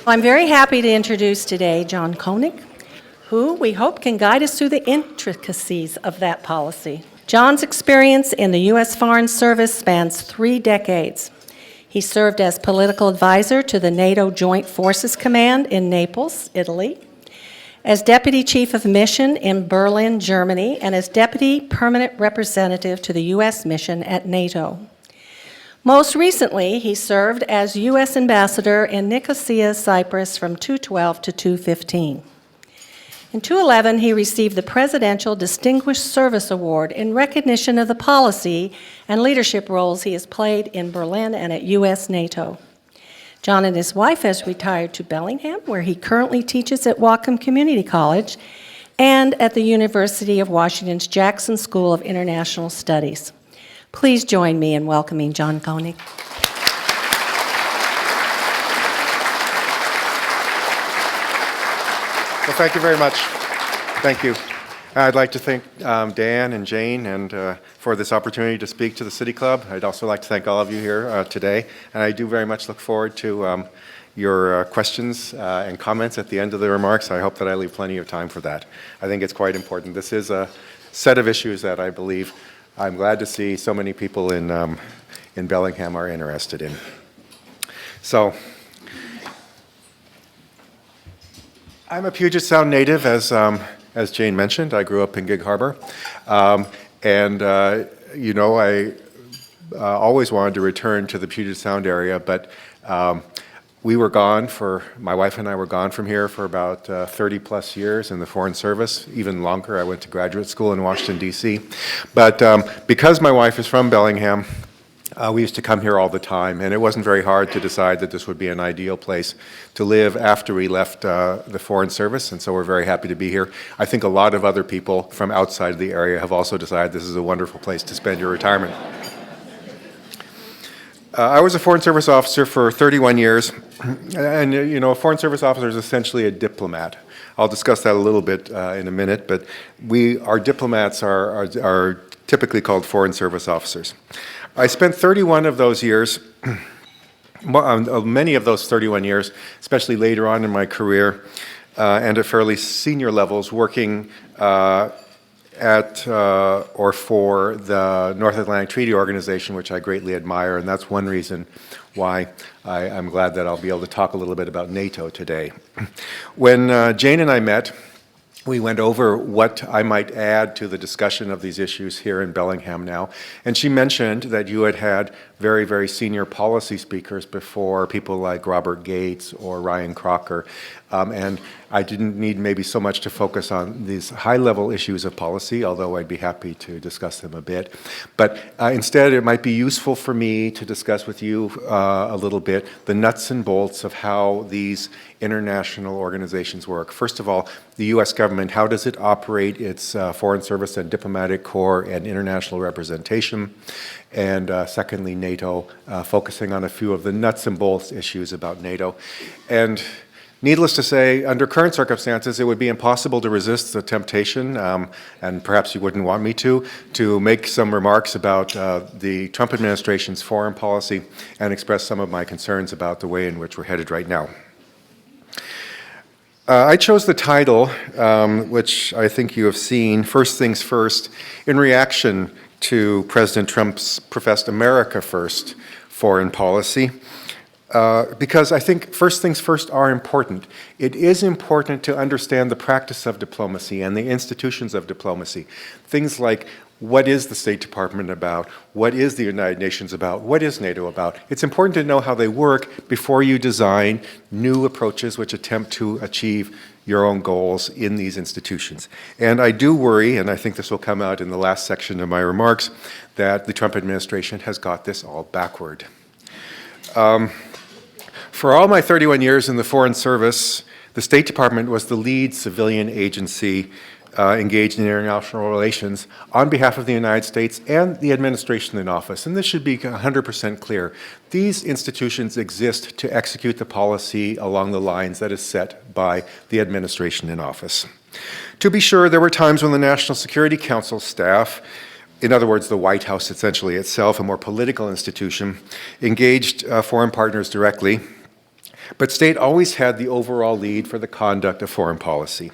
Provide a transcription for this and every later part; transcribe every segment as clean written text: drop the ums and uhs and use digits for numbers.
I'm very happy to introduce today John Koenig, who we hope can guide us through the intricacies of that policy. John's experience in the U.S. Foreign Service spans 3 decades. He served as political advisor to the NATO Joint Forces Command in Naples, Italy, as Deputy Chief of Mission in Berlin, Germany, and as Deputy Permanent Representative to the U.S. Mission at NATO. Most recently, he served as U.S. Ambassador in Nicosia, Cyprus from 2012 to 2015. In 2011, he received the Presidential Distinguished Service Award in recognition of the policy and leadership roles he has played in Berlin and at U.S. NATO. John and his wife has retired to Bellingham, where he currently teaches at Whatcom Community College and at the University of Washington's Jackson School of International Studies. Please join me in welcoming John Koenig. Well, thank you very much. Thank you. I'd like to thank Dan and Jane for this opportunity to speak to the City Club. I'd also like to thank all of you here today. And I do very much look forward to your questions and comments at the end of the remarks. I hope that I leave plenty of time for that. I think it's quite important. This is a set of issues that I believe I'm glad to see so many people in Bellingham are interested in. So, I'm a Puget Sound native, as Jane mentioned. I grew up in Gig Harbor, you know, I always wanted to return to the Puget Sound area, but we were gone my wife and I were gone from here for about 30 plus years in the Foreign Service, even longer. I went to graduate school in Washington, D.C. But because my wife is from Bellingham, we used to come here all the time, and it wasn't very hard to decide that this would be an ideal place to live after we left the Foreign Service, and so we're very happy to be here. I think a lot of other people from outside of the area have also decided this is a wonderful place to spend your retirement. I was a Foreign Service officer for 31 years, and you know, a Foreign Service officer is essentially a diplomat. I'll discuss that a little bit in a minute, but our diplomats are typically called Foreign Service officers. I spent 31 of those years, many of those 31 years, especially later on in my career, and at fairly senior levels, working at or for the North Atlantic Treaty Organization, which I greatly admire, and that's one reason why I'm glad that I'll be able to talk a little bit about NATO today. When Jane and I met, we went over what I might add to the discussion of these issues here in Bellingham now, and she mentioned that you had had very, very senior policy speakers before, people like Robert Gates or Ryan Crocker, and I didn't need maybe so much to focus on these high-level issues of policy, although I'd be happy to discuss them a bit. But instead, it might be useful for me to discuss with you a little bit the nuts and bolts of how these international organizations work. First of all, the U.S. government, how does it operate its Foreign Service and Diplomatic Corps and international representation? And secondly, NATO, focusing on a few of the nuts and bolts issues about NATO. And needless to say, under current circumstances, it would be impossible to resist the temptation, and perhaps you wouldn't want me to make some remarks about the Trump administration's foreign policy and express some of my concerns about the way in which we're headed right now. I chose the title, which I think you have seen, First Things First, in reaction to President Trump's professed America First foreign policy. Because I think first things first are important. It is important to understand the practice of diplomacy and the institutions of diplomacy. Things like, what is the State Department about? What is the United Nations about? What is NATO about? It's important to know how they work before you design new approaches which attempt to achieve your own goals in these institutions. And I do worry, and I think this will come out in the last section of my remarks, that the Trump administration has got this all backward. For all my 31 years in the Foreign Service, the State Department was the lead civilian agency engaged in international relations on behalf of the United States and the administration in office. And this should be 100% clear. These institutions exist to execute the policy along the lines that is set by the administration in office. To be sure, there were times when the National Security Council staff, in other words, the White House essentially itself, a more political institution, engaged foreign partners directly, but state always had the overall lead for the conduct of foreign policy.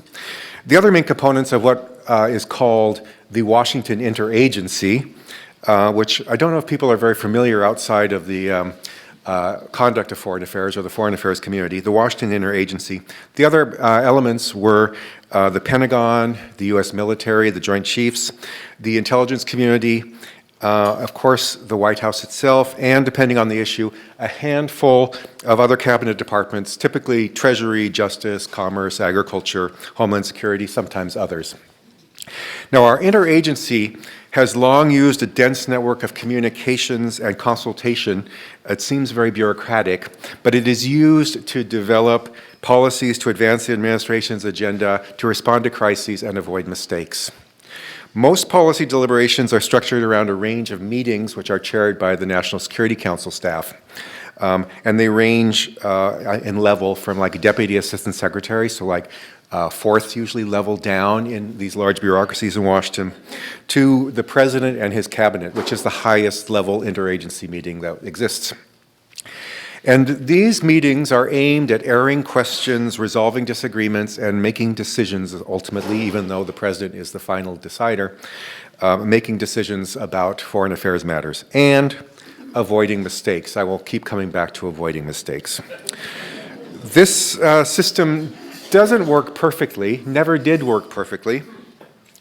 The other main components of what is called the Washington Interagency, which I don't know if people are very familiar outside of the conduct of foreign affairs or the foreign affairs community, the Washington Interagency. The other elements were the Pentagon, the U.S. military, the Joint Chiefs, the intelligence community, of course, the White House itself, and depending on the issue, a handful of other cabinet departments, typically Treasury, Justice, Commerce, Agriculture, Homeland Security, sometimes others. Now, our interagency has long used a dense network of communications and consultation. It seems very bureaucratic, but it is used to develop policies to advance the administration's agenda, to respond to crises, and avoid mistakes. Most policy deliberations are structured around a range of meetings which are chaired by the National Security Council staff. And they range in level from like a deputy assistant secretary, so like fourth usually level down in these large bureaucracies in Washington, to the president and his cabinet, which is the highest level interagency meeting that exists. And these meetings are aimed at airing questions, resolving disagreements, and making decisions ultimately, even though the president is the final decider, making decisions about foreign affairs matters, and avoiding mistakes. I will keep coming back to avoiding mistakes. This system doesn't work perfectly, never did work perfectly,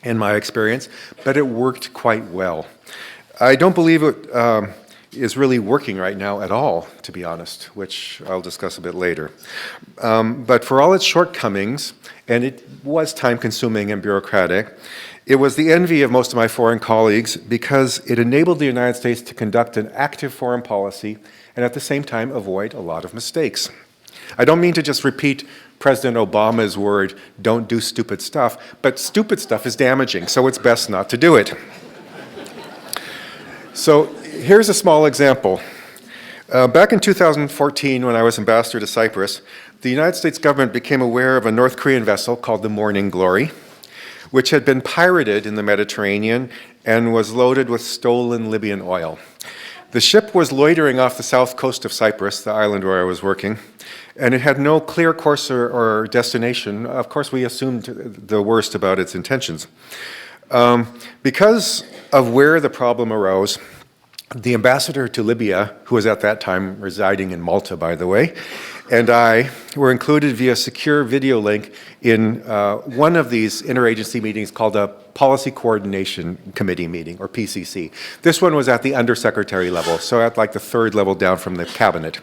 in my experience, but it worked quite well. I don't believe it is really working right now at all, to be honest, which I'll discuss a bit later. But for all its shortcomings, and it was time-consuming and bureaucratic, it was the envy of most of my foreign colleagues because it enabled the United States to conduct an active foreign policy and at the same time avoid a lot of mistakes. I don't mean to just repeat President Obama's word, don't do stupid stuff, but stupid stuff is damaging, so it's best not to do it. So here's a small example. Back in 2014, when I was ambassador to Cyprus, the United States government became aware of a North Korean vessel called the Morning Glory, which had been pirated in the Mediterranean and was loaded with stolen Libyan oil. The ship was loitering off the south coast of Cyprus, the island where I was working, and it had no clear course or destination. Of course, we assumed the worst about its intentions. Because of where the problem arose, the ambassador to Libya, who was at that time residing in Malta, by the way, and I were included via secure video link in one of these interagency meetings called a Policy Coordination Committee meeting, or PCC. This one was at the undersecretary level, so at like the third level down from the cabinet.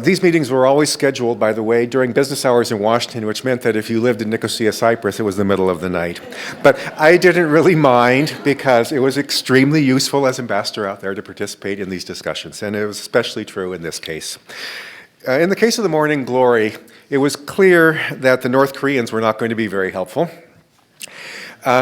These meetings were always scheduled, by the way, during business hours in Washington, which meant that if you lived in Nicosia, Cyprus, it was the middle of the night. But I didn't really mind because it was extremely useful as ambassador out there to participate in these discussions, and it was especially true in this case. In the case of the Morning Glory, it was clear that the North Koreans were not going to be very helpful.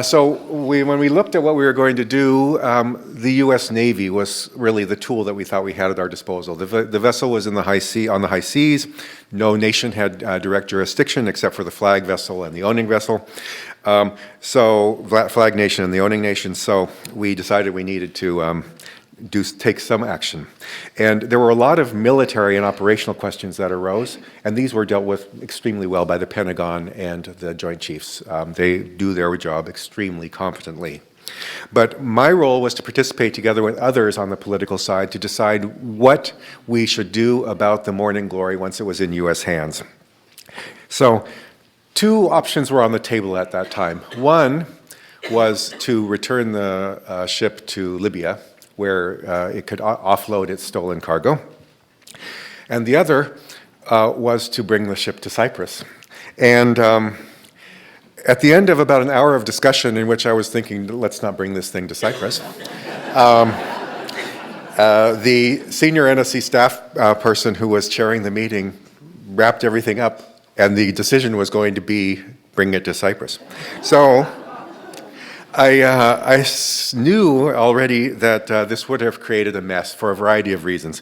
So when we looked at what we were going to do, the U.S. Navy was really the tool that we thought we had at our disposal. The vessel was in the high sea, on the high seas. No nation had direct jurisdiction except for the flag vessel and the owning vessel. Flag nation and the owning nation. So we decided we needed to take some action. And there were a lot of military and operational questions that arose, and these were dealt with extremely well by the Pentagon and the Joint Chiefs. They do their job extremely competently. But my role was to participate together with others on the political side to decide what we should do about the Morning Glory once it was in U.S. hands. So two options were on the table at that time. One was to return the ship to Libya, where it could offload its stolen cargo. And the other was to bring the ship to Cyprus. And at the end of about an hour of discussion in which I was thinking, let's not bring this thing to Cyprus, the senior NSC staff person who was chairing the meeting wrapped everything up, and the decision was going to be bring it to Cyprus. So knew already that this would have created a mess for a variety of reasons.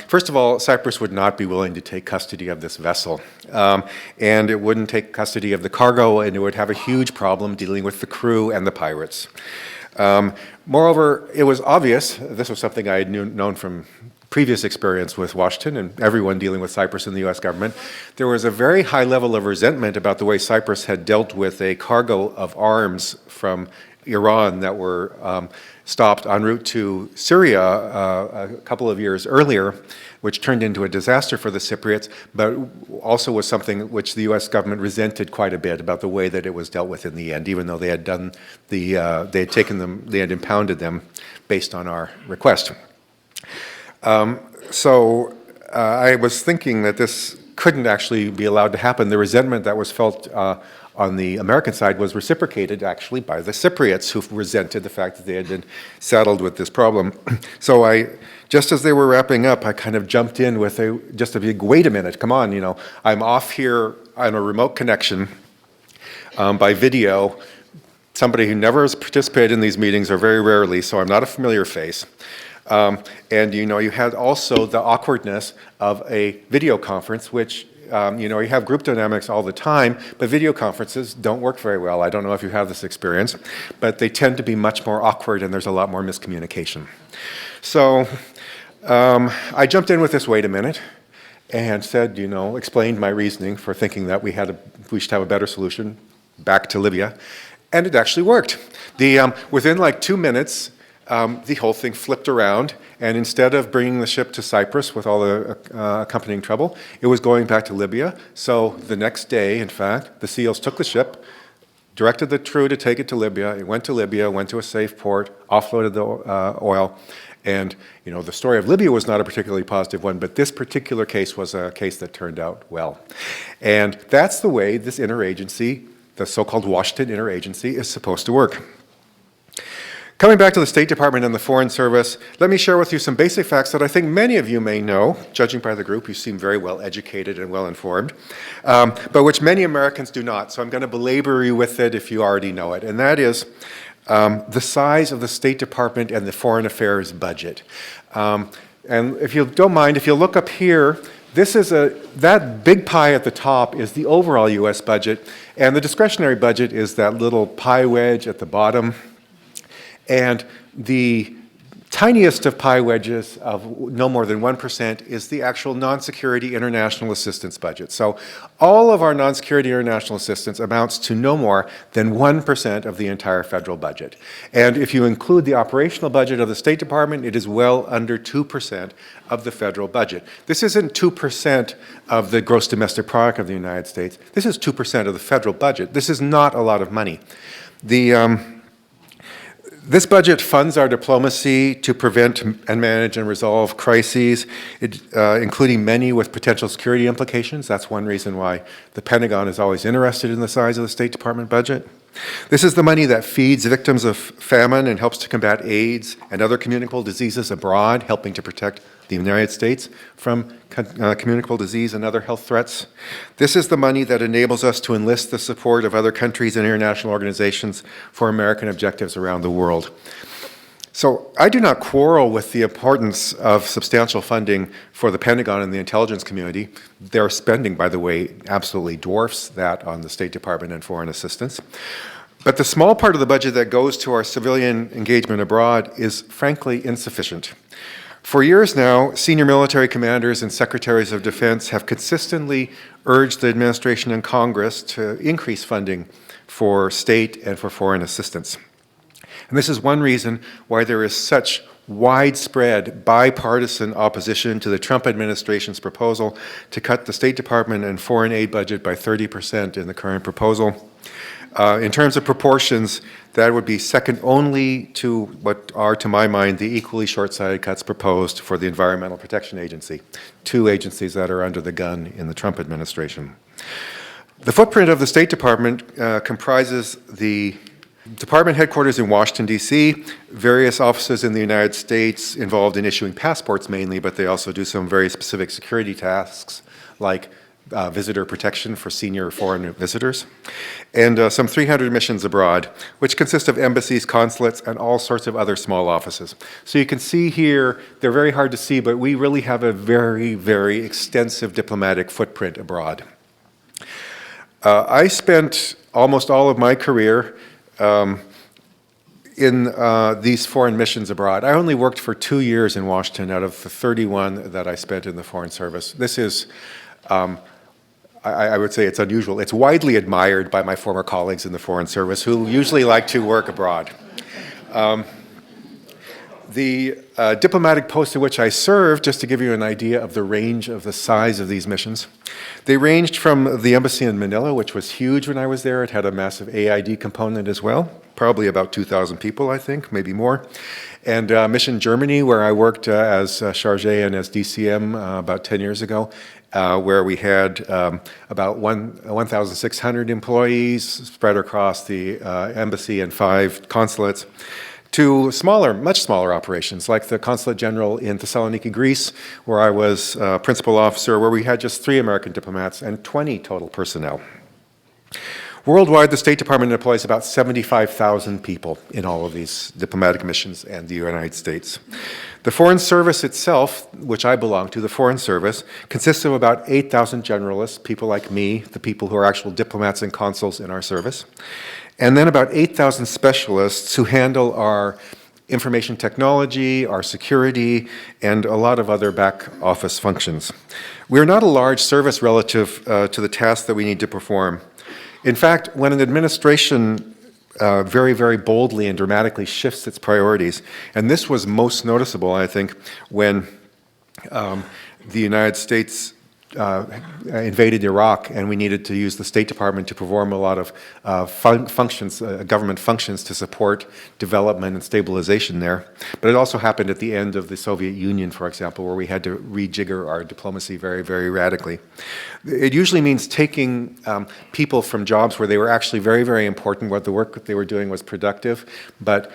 First of all, Cyprus would not be willing to take custody of this vessel, and it wouldn't take custody of the cargo, and it would have a huge problem dealing with the crew and the pirates. Moreover, it was obvious, this was something I had known from previous experience with Washington and everyone dealing with Cyprus in the U.S. government, there was a very high level of resentment about the way Cyprus had dealt with a cargo of arms from Iran that were stopped en route to Syria a couple of years earlier, which turned into a disaster for the Cypriots, but also was something which the U.S. government resented quite a bit about the way that it was dealt with in the end, even though they had done they had taken them, they had impounded them based on our request. I was thinking that this couldn't actually be allowed to happen. The resentment that was felt on the American side was reciprocated actually by the Cypriots, who resented the fact that they had been saddled with this problem. So just as they were wrapping up, I kind of jumped in with just a big, wait a minute, come on, I'm off here on a remote connection by video, somebody who never has participated in these meetings or very rarely, so I'm not a familiar face. And you had also the awkwardness of a video conference, which you have group dynamics all the time, but video conferences don't work very well. I don't know if you have this experience, but they tend to be much more awkward and there's a lot more miscommunication. So I jumped in with this, wait a minute, and said, explained my reasoning for thinking that we should have a better solution back to Libya, and it actually worked. Within like 2 minutes, the whole thing flipped around, and instead of bringing the ship to Cyprus with all the accompanying trouble, it was going back to Libya. So the next day, in fact, the SEALs took the ship, directed the crew to take it to Libya. It went to Libya, went to a safe port, offloaded the oil, and the story of Libya was not a particularly positive one, but this particular case was a case that turned out well. And that's the way this interagency, the so-called Washington interagency, is supposed to work. Coming back to the State Department and the Foreign Service, let me share with you some basic facts that I think many of you may know, judging by the group. You seem very well educated and well informed, but which many Americans do not. So I'm going to belabor you with it if you already know it. And that is the size of the State Department and the Foreign Affairs budget. And if you don't mind, if you look up here, that big pie at the top is the overall U.S. budget, and the discretionary budget is that little pie wedge at the bottom. And the tiniest of pie wedges of no more than 1% is the actual non-security international assistance budget. So all of our non-security international assistance amounts to no more than 1% of the entire federal budget. And if you include the operational budget of the State Department, it is well under 2% of the federal budget. This isn't 2% of the gross domestic product of the United States. This is 2% of the federal budget. This is not a lot of money. This budget funds our diplomacy to prevent and manage and resolve crises, including many with potential security implications. That's one reason why the Pentagon is always interested in the size of the State Department budget. This is the money that feeds victims of famine and helps to combat AIDS and other communicable diseases abroad, helping to protect the United States from communicable disease and other health threats. This is the money that enables us to enlist the support of other countries and international organizations for American objectives around the world. So I do not quarrel with the importance of substantial funding for the Pentagon and the intelligence community. Their spending, by the way, absolutely dwarfs that on the State Department and foreign assistance. But the small part of the budget that goes to our civilian engagement abroad is frankly insufficient. For years now, senior military commanders and secretaries of defense have consistently urged the administration and Congress to increase funding for state and for foreign assistance. And this is one reason why there is such widespread bipartisan opposition to the Trump administration's proposal to cut the State Department and foreign aid budget by 30% in the current proposal. In terms of proportions, that would be second only to what are, to my mind, the equally short-sighted cuts proposed for the Environmental Protection Agency, two agencies that are under the gun in the Trump administration. The footprint of the State Department comprises the department headquarters in Washington, D.C., various offices in the United States involved in issuing passports mainly, but they also do some very specific security tasks like visitor protection for senior foreign visitors, and some 300 missions abroad, which consist of embassies, consulates, and all sorts of other small offices. So you can see here, they're very hard to see, but we really have a very, very extensive diplomatic footprint abroad. I spent almost all of my career in these foreign missions abroad. I only worked for 2 years in Washington out of the 31 that I spent in the Foreign Service. This is, I would say it's unusual. It's widely admired by my former colleagues in the Foreign Service who usually like to work abroad. The diplomatic post in which I served, just to give you an idea of the range of the size of these missions, they ranged from the embassy in Manila, which was huge when I was there. It had a massive AID component as well, probably about 2,000 people, I think, maybe more. And Mission Germany, where I worked as chargé and as DCM about 10 years ago, where we had about 1,600 employees spread across the embassy and 5 consulates, to smaller, much smaller operations, like the Consulate General in Thessaloniki, Greece, where I was principal officer, where we had just 3 American diplomats and 20 total personnel. Worldwide, the State Department employs about 75,000 people in all of these diplomatic missions and the United States. The Foreign Service itself, which I belong to, the Foreign Service, consists of about 8,000 generalists, people like me, the people who are actual diplomats and consuls in our service, and then about 8,000 specialists who handle our information technology, our security, and a lot of other back office functions. We're not a large service relative to the tasks that we need to perform. In fact, when an administration very, very boldly and dramatically shifts its priorities, and this was most noticeable, I think, when the United States invaded Iraq, and we needed to use the State Department to perform a lot of functions, government functions to support development and stabilization there. But it also happened at the end of the Soviet Union, for example, where we had to rejigger our diplomacy very, very radically. It usually means taking people from jobs where they were actually very, very important, where the work that they were doing was productive, but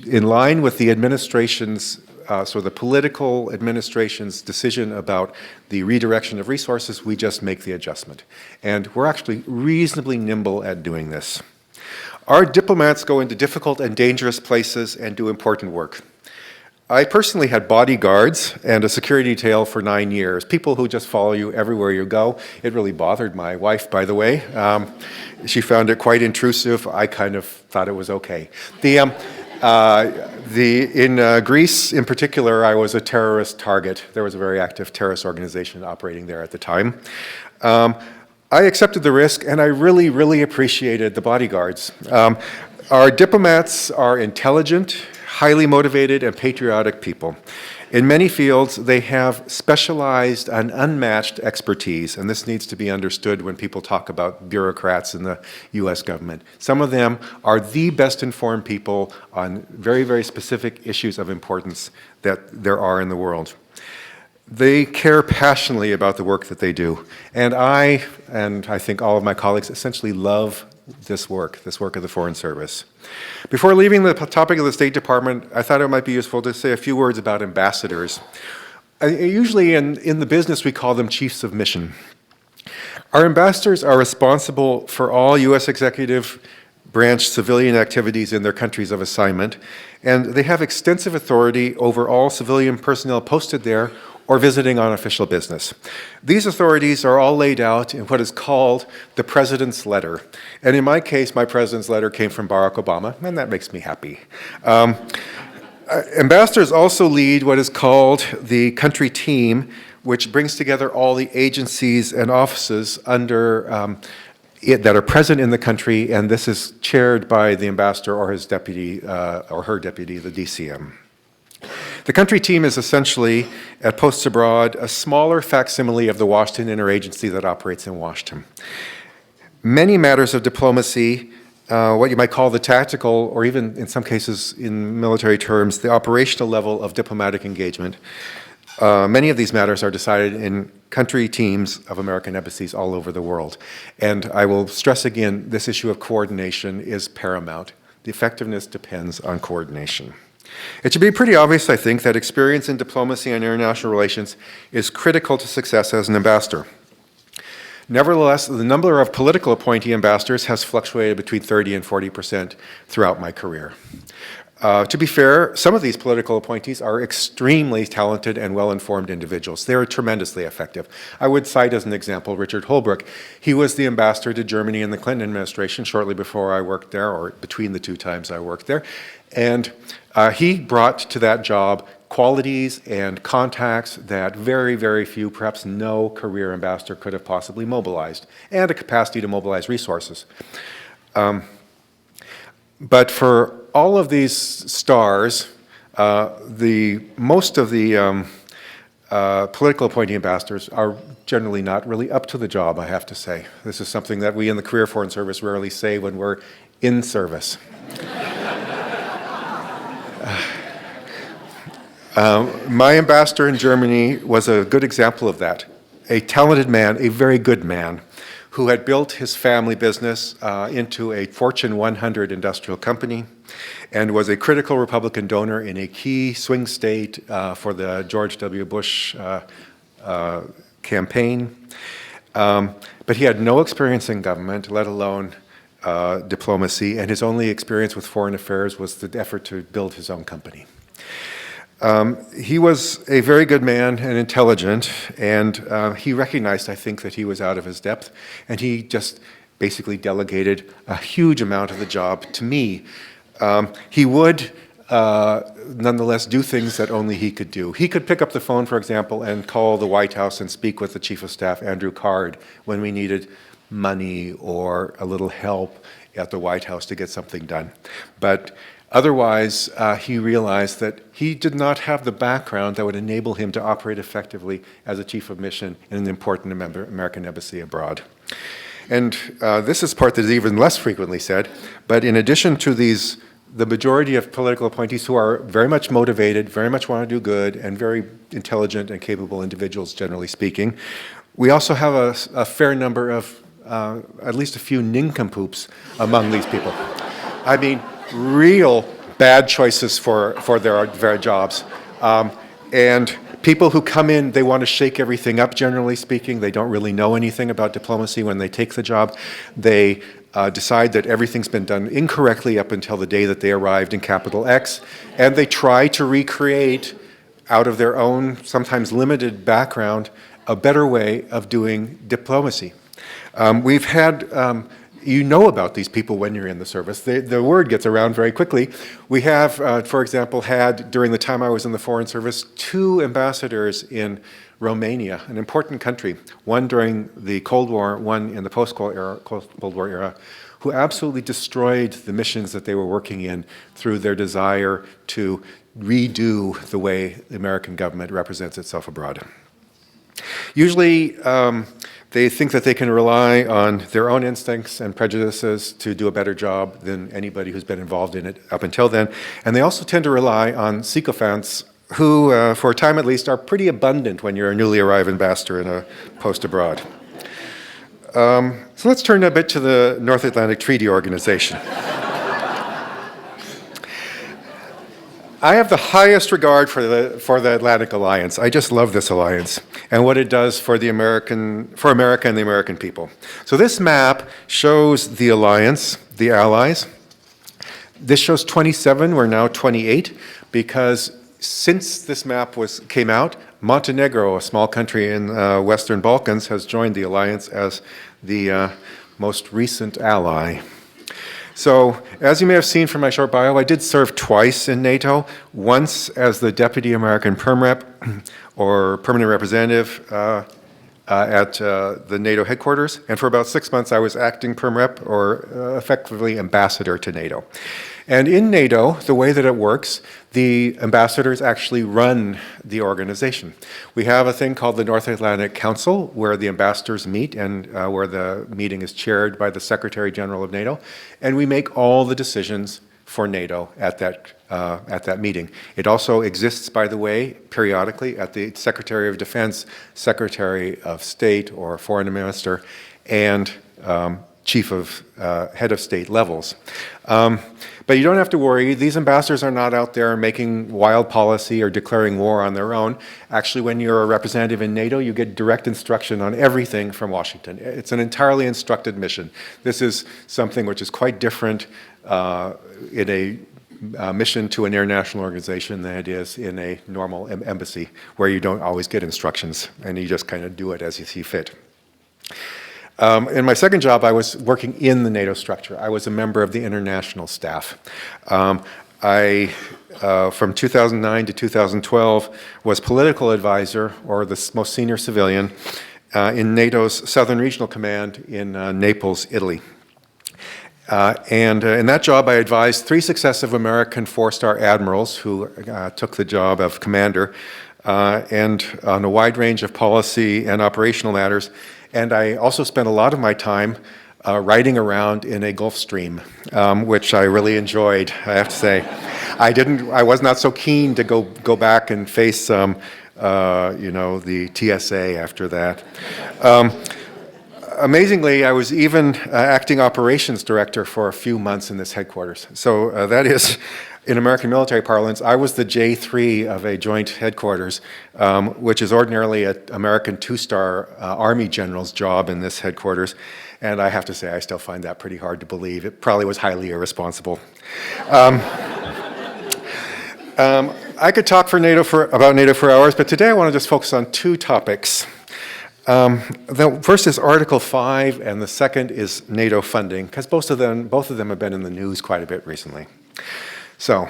in line with the administration's so the political administration's decision about the redirection of resources, we just make the adjustment. And we're actually reasonably nimble at doing this. Our diplomats go into difficult and dangerous places and do important work. I personally had bodyguards and a security detail for 9 years, people who just follow you everywhere you go. It really bothered my wife, by the way. She found it quite intrusive. I kind of thought it was okay. In Greece, in particular, I was a terrorist target. There was a very active terrorist organization operating there at the time. I accepted the risk, and I really, really appreciated the bodyguards. Our diplomats are intelligent, highly motivated, and patriotic people. In many fields, they have specialized and unmatched expertise, and this needs to be understood when people talk about bureaucrats in the U.S. government. Some of them are the best informed people on very, very specific issues of importance that there are in the world. They care passionately about the work that they do, and I think all of my colleagues essentially love this work of the Foreign Service. Before leaving the topic of the State Department, I thought it might be useful to say a few words about ambassadors. Usually in the business, we call them chiefs of mission. Our ambassadors are responsible for all U.S. executive branch civilian activities in their countries of assignment, and they have extensive authority over all civilian personnel posted there or visiting on official business. These authorities are all laid out in what is called the President's Letter. And in my case, my President's Letter came from Barack Obama, and that makes me happy. Ambassadors also lead what is called the country team, which brings together all the agencies and offices under that are present in the country, and this is chaired by the ambassador or his deputy or her deputy, the DCM. The country team is essentially, at posts abroad, a smaller facsimile of the Washington interagency that operates in Washington. Many matters of diplomacy, what you might call the tactical, or even in some cases in military terms, the operational level of diplomatic engagement, many of these matters are decided in country teams of American embassies all over the world. And I will stress again, this issue of coordination is paramount. The effectiveness depends on coordination. It should be pretty obvious, I think, that experience in diplomacy and international relations is critical to success as an ambassador. Nevertheless, the number of political appointee ambassadors has fluctuated between 30 and 40% throughout my career. To be fair, some of these political appointees are extremely talented and well-informed individuals. They are tremendously effective. I would cite as an example Richard Holbrooke. He was the ambassador to Germany in the Clinton administration shortly before I worked there, or between the two times I worked there. And he brought to that job qualities and contacts that very, very few, perhaps no career ambassador could have possibly mobilized, and a capacity to mobilize resources. But for all of these stars, most of the political appointee ambassadors are generally not really up to the job, I have to say. This is something that we in the Career Foreign Service rarely say when we're in service. My ambassador in Germany was a good example of that. A talented man, a very good man, who had built his family business into a Fortune 100 industrial company and was a critical Republican donor in a key swing state for the George W. Bush campaign. But he had no experience in government, let alone diplomacy, and his only experience with foreign affairs was the effort to build his own company. He was a very good man and intelligent, and he recognized, I think, that he was out of his depth, and he just basically delegated a huge amount of the job to me. He would nonetheless do things that only he could do. He could pick up the phone, for example, and call the White House and speak with the Chief of Staff, Andrew Card, when we needed money or a little help at the White House to get something done. But otherwise, he realized that he did not have the background that would enable him to operate effectively as a chief of mission in an important American embassy abroad. And this is part that is even less frequently said, but in addition to these, the majority of political appointees who are very much motivated, very much want to do good, and very intelligent and capable individuals, generally speaking, we also have a fair number of, at least a few nincompoops among these people. I mean, real bad choices for their jobs. And people who come in, they want to shake everything up, generally speaking. They don't really know anything about diplomacy when they take the job. They decide that everything's been done incorrectly up until the day that they arrived in capital X, and they try to recreate, out of their own, sometimes limited background, a better way of doing diplomacy. We've had you know about these people when you're in the service. The word gets around very quickly. We have, for example, had, during the time I was in the Foreign Service, 2 ambassadors in Romania, an important country, one during the Cold War, one in the post-Cold War era, who absolutely destroyed the missions that they were working in through their desire to redo the way the American government represents itself abroad. Usually, they think that they can rely on their own instincts and prejudices to do a better job than anybody who's been involved in it up until then. And they also tend to rely on sycophants who, for a time at least, are pretty abundant when you're a newly arrived ambassador in a post abroad. So let's turn a bit to the North Atlantic Treaty Organization. I have the highest regard for the Atlantic Alliance. I just love this alliance and what it does for America and the American people. So this map shows the alliance, the allies. This shows 27, we're now 28, because since this map came out, Montenegro, a small country in Western Balkans, has joined the alliance as the most recent ally. So, as you may have seen from my short bio, I did serve twice in NATO, once as the Deputy American Perm Rep, or Permanent Representative at the NATO headquarters, and for about 6 months I was acting Perm Rep, or effectively Ambassador to NATO. And in NATO, the way that it works, the ambassadors actually run the organization. We have a thing called the North Atlantic Council, where the ambassadors meet and where the meeting is chaired by the Secretary General of NATO, and we make all the decisions for NATO at that meeting. It also exists, by the way, periodically at the Secretary of Defense, Secretary of State, or Foreign Minister, and head of state levels. But you don't have to worry. These ambassadors are not out there making wild policy or declaring war on their own. Actually, when you're a representative in NATO, you get direct instruction on everything from Washington. It's an entirely instructed mission. This is something which is quite different in a mission to an international organization than it is in a normal embassy, where you don't always get instructions and you just kind of do it as you see fit. In my second job, I was working in the NATO structure. I was a member of the international staff. From 2009 to 2012, was political advisor, or the most senior civilian, in NATO's Southern Regional Command in Naples, Italy. In that job, I advised 3 successive American 4-star admirals who took the job of commander, and on a wide range of policy and operational matters. And I also spent a lot of my time riding around in a Gulf Stream, which I really enjoyed, I have to say. I was not so keen to go back and face the TSA after that. Amazingly, I was even acting operations director for a few months in this headquarters. So that is, in American military parlance, I was the J3 of a joint headquarters, which is ordinarily an American 2-star Army general's job in this headquarters. And I have to say, I still find that pretty hard to believe. It probably was highly irresponsible. I could talk about NATO for hours, but today I want to just focus on 2 topics. The first is Article 5, and the second is NATO funding, because both of them have been in the news quite a bit recently. So,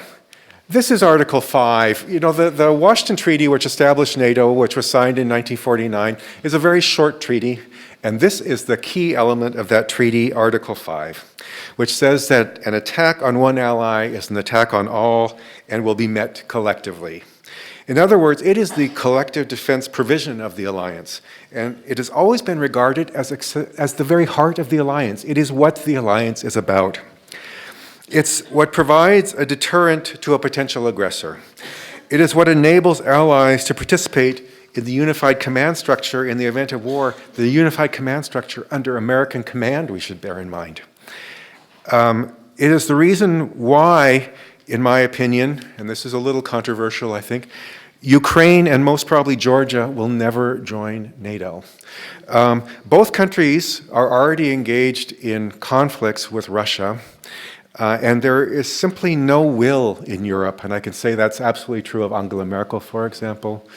this is Article 5. You know, the Washington Treaty, which established NATO, which was signed in 1949, is a very short treaty, and this is the key element of that treaty, Article 5, which says that an attack on one ally is an attack on all and will be met collectively. In other words, it is the collective defense provision of the alliance, and it has always been regarded as the very heart of the alliance. It is what the alliance is about. It's what provides a deterrent to a potential aggressor. It is what enables allies to participate in the unified command structure in the event of war, the unified command structure under American command, we should bear in mind. It is the reason why, in my opinion, and this is a little controversial, I think, Ukraine and most probably Georgia will never join NATO. Both countries are already engaged in conflicts with Russia, and there is simply no will in Europe, and I can say that's absolutely true of Angela Merkel, for example,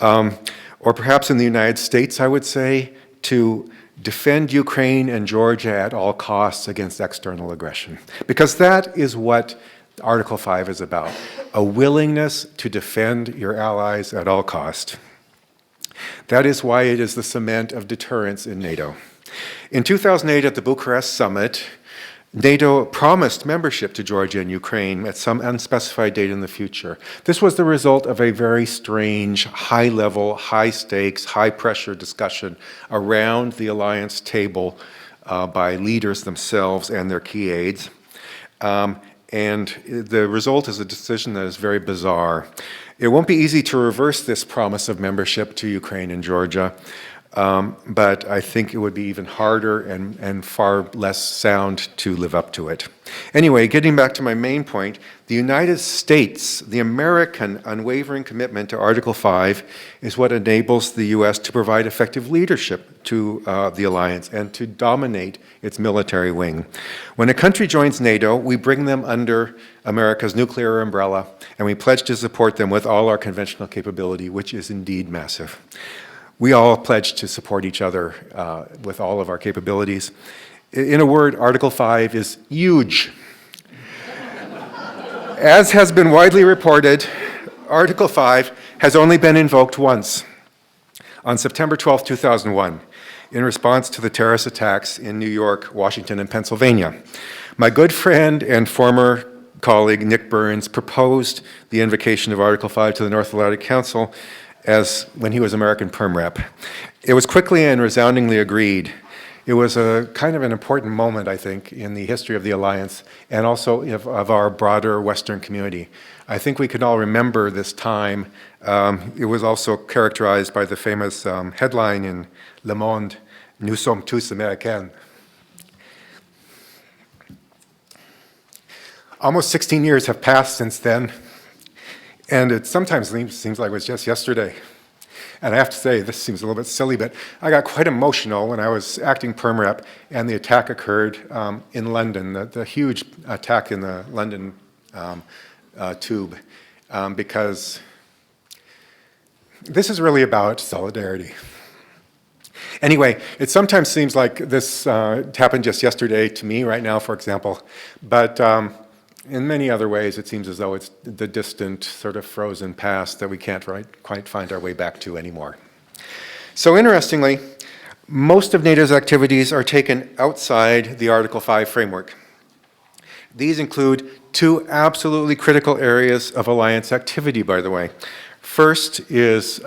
or perhaps in the United States, I would say, to defend Ukraine and Georgia at all costs against external aggression. Because that is what Article 5 is about, a willingness to defend your allies at all cost. That is why it is the cement of deterrence in NATO. In 2008 at the Bucharest summit, NATO promised membership to Georgia and Ukraine at some unspecified date in the future. This was the result of a very strange, high-level, high-stakes, high-pressure discussion around the alliance table by leaders themselves and their key aides. And the result is a decision that is very bizarre. It won't be easy to reverse this promise of membership to Ukraine and Georgia, but I think it would be even harder and far less sound to live up to it. Anyway, getting back to my main point, the United States, the American unwavering commitment to Article 5 is what enables the U.S. to provide effective leadership to the alliance and to dominate its military wing. When a country joins NATO, we bring them under America's nuclear umbrella, and we pledge to support them with all our conventional capability, which is indeed massive. We all pledge to support each other with all of our capabilities. In a word, Article 5 is huge. As has been widely reported, Article 5 has only been invoked once, on September 12, 2001, in response to the terrorist attacks in New York, Washington, and Pennsylvania. My good friend and former colleague, Nick Burns, proposed the invocation of Article 5 to the North Atlantic Council when he was American Perm Rep. It was quickly and resoundingly agreed. It was a kind of an important moment, I think, in the history of the alliance and also of our broader Western community. I think we can all remember this time. It was also characterized by the famous headline in Le Monde, "Nous sommes tous Américains." Almost 16 years have passed since then, and it sometimes seems like it was just yesterday. And I have to say, this seems a little bit silly, but I got quite emotional when I was acting perm rep and the attack occurred in London, the huge attack in the London tube, because this is really about solidarity. Anyway, it sometimes seems like this happened just yesterday to me right now, for example, but in many other ways, it seems as though it's the distant, sort of frozen past that we can't quite find our way back to anymore. So interestingly, most of NATO's activities are taken outside the Article 5 framework. These include two absolutely critical areas of alliance activity, by the way. First is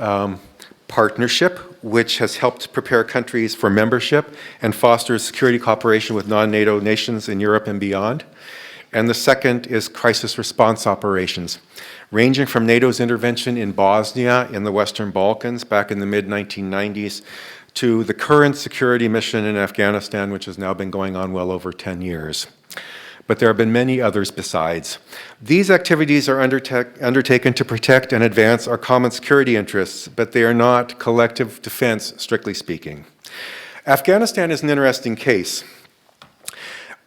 partnership, which has helped prepare countries for membership and fosters security cooperation with non-NATO nations in Europe and beyond. And the second is crisis response operations, ranging from NATO's intervention in Bosnia in the Western Balkans back in the mid-1990s to the current security mission in Afghanistan, which has now been going on well over 10 years. But there have been many others besides. These activities are undertaken to protect and advance our common security interests, but they are not collective defense, strictly speaking. Afghanistan is an interesting case.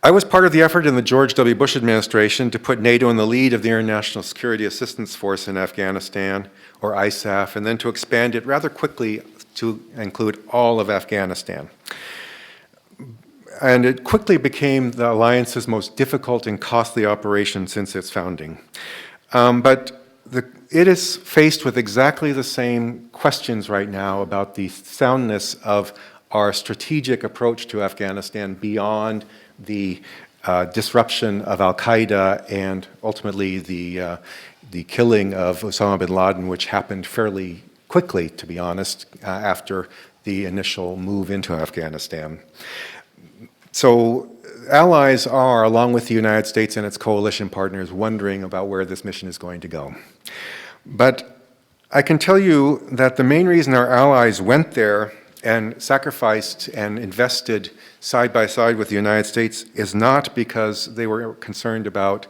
I was part of the effort in the George W. Bush administration to put NATO in the lead of the International Security Assistance Force in Afghanistan, or ISAF, and then to expand it rather quickly to include all of Afghanistan. And it quickly became the alliance's most difficult and costly operation since its founding. But it is faced with exactly the same questions right now about the soundness of our strategic approach to Afghanistan beyond the disruption of al-Qaeda and ultimately the killing of Osama bin Laden, which happened fairly quickly, to be honest, after the initial move into Afghanistan. So allies are, along with the United States and its coalition partners, wondering about where this mission is going to go. But I can tell you that the main reason our allies went there and sacrificed and invested side by side with the United States is not because they were concerned about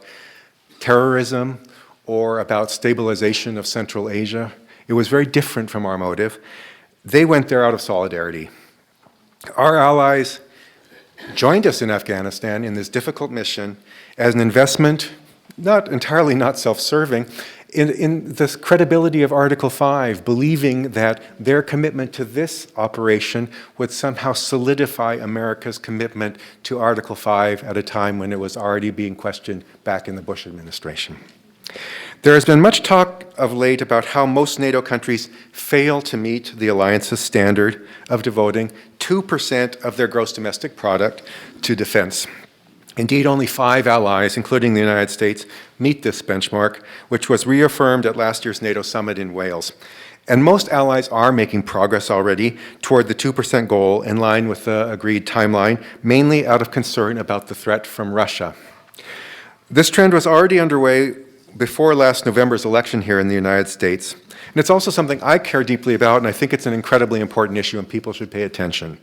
terrorism or about stabilization of Central Asia. It was very different from our motive. They went there out of solidarity. Our allies joined us in Afghanistan in this difficult mission as an investment, not self-serving, in the credibility of Article 5, believing that their commitment to this operation would somehow solidify America's commitment to Article 5 at a time when it was already being questioned back in the Bush administration. There has been much talk of late about how most NATO countries fail to meet the alliance's standard of devoting 2% of their gross domestic product to defense. Indeed, only 5 allies, including the United States, meet this benchmark, which was reaffirmed at last year's NATO summit in Wales. And most allies are making progress already toward the 2% goal in line with the agreed timeline, mainly out of concern about the threat from Russia. This trend was already underway before last November's election here in the United States. And it's also something I care deeply about, and I think it's an incredibly important issue and people should pay attention.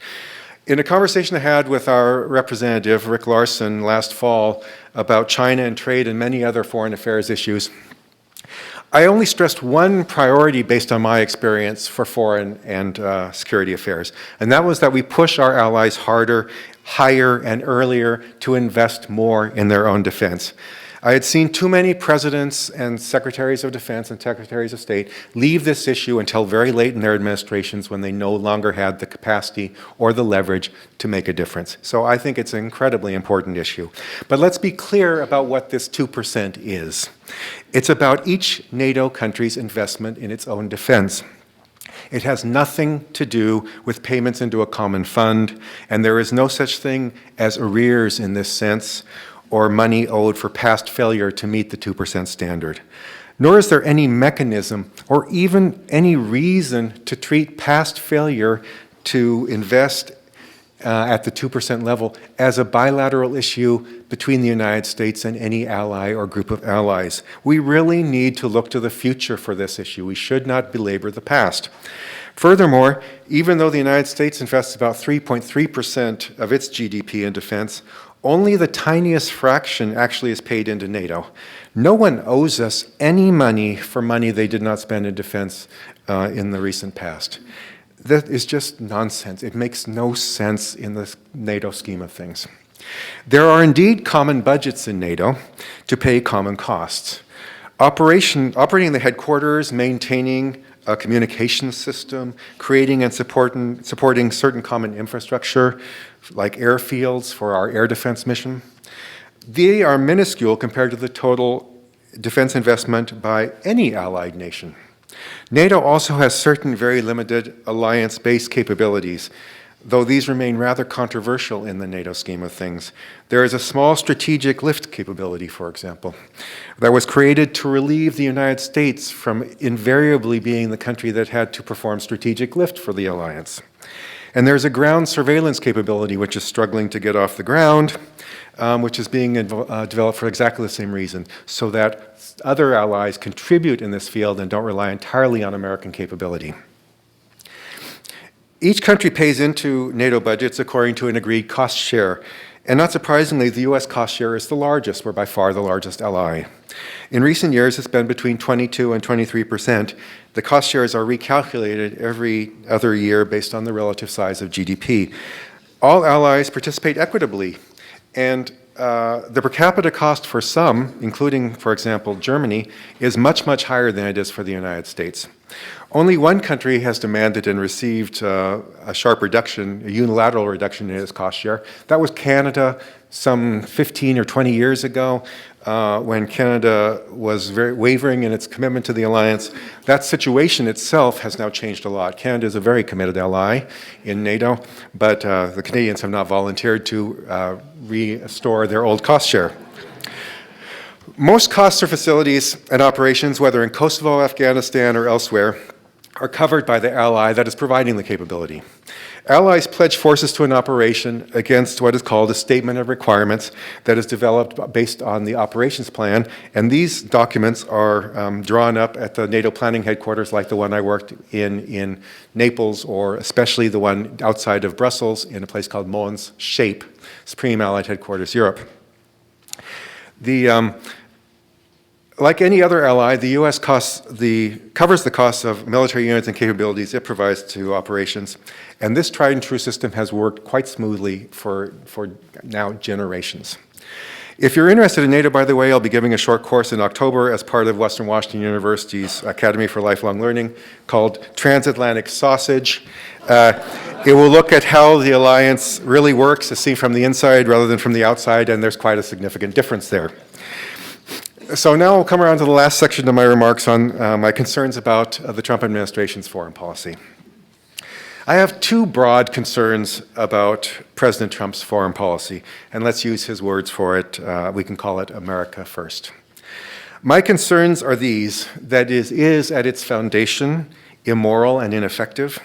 In a conversation I had with our representative, Rick Larson, last fall about China and trade and many other foreign affairs issues, I only stressed one priority based on my experience for foreign and security affairs, and that was that we push our allies harder, higher, and earlier to invest more in their own defense. I had seen too many presidents and secretaries of defense and secretaries of state leave this issue until very late in their administrations when they no longer had the capacity or the leverage to make a difference. So I think it's an incredibly important issue. But let's be clear about what this 2% is. It's about each NATO country's investment in its own defense. It has nothing to do with payments into a common fund, and there is no such thing as arrears in this sense, or money owed for past failure to meet the 2% standard. Nor is there any mechanism or even any reason to treat past failure to invest at the 2% level as a bilateral issue between the United States and any ally or group of allies. We really need to look to the future for this issue. We should not belabor the past. Furthermore, even though the United States invests about 3.3% of its GDP in defense, only the tiniest fraction actually is paid into NATO. No one owes us any money for money they did not spend in defense in the recent past. That is just nonsense. It makes no sense in the NATO scheme of things. There are indeed common budgets in NATO to pay common costs. Operating the headquarters, maintaining a communications system, creating and supporting certain common infrastructure, like airfields for our air defense mission, they are minuscule compared to the total defense investment by any allied nation. NATO also has certain very limited alliance-based capabilities, though these remain rather controversial in the NATO scheme of things. There is a small strategic lift capability, for example, that was created to relieve the United States from invariably being the country that had to perform strategic lift for the alliance. And there's a ground surveillance capability which is struggling to get off the ground, which is being developed for exactly the same reason, so that other allies contribute in this field and don't rely entirely on American capability. Each country pays into NATO budgets according to an agreed cost share. And not surprisingly, the US cost share is the largest. We're by far the largest ally. In recent years, it's been between 22 and 23%. The cost shares are recalculated every other year based on the relative size of GDP. All allies participate equitably, and the per capita cost for some, including, for example, Germany, is much, much higher than it is for the United States. Only one country has demanded and received a sharp reduction, a unilateral reduction in its cost share. That was Canada some 15 or 20 years ago, when Canada was very wavering in its commitment to the alliance. That situation itself has now changed a lot. Canada is a very committed ally in NATO, but the Canadians have not volunteered to restore their old cost share. Most costs or facilities and operations, whether in Kosovo, Afghanistan, or elsewhere, are covered by the ally that is providing the capability. Allies pledge forces to an operation against what is called a statement of requirements that is developed based on the operations plan, and these documents are drawn up at the NATO planning headquarters like the one I worked in Naples, or especially the one outside of Brussels in a place called Mons Shape, Supreme Allied Headquarters, Europe. Like any other ally, the U.S. covers the costs of military units and capabilities it provides to operations, and this tried and true system has worked quite smoothly for now generations. If you're interested in NATO, by the way, I'll be giving a short course in October as part of Western Washington University's Academy for Lifelong Learning called Transatlantic Sausage. It will look at how the alliance really works as seen from the inside rather than from the outside, and there's quite a significant difference there. So now we'll come around to the last section of my remarks on my concerns about the Trump administration's foreign policy. I have two broad concerns about President Trump's foreign policy, and let's use his words for it. We can call it America First. My concerns are these: that it is at its foundation immoral and ineffective,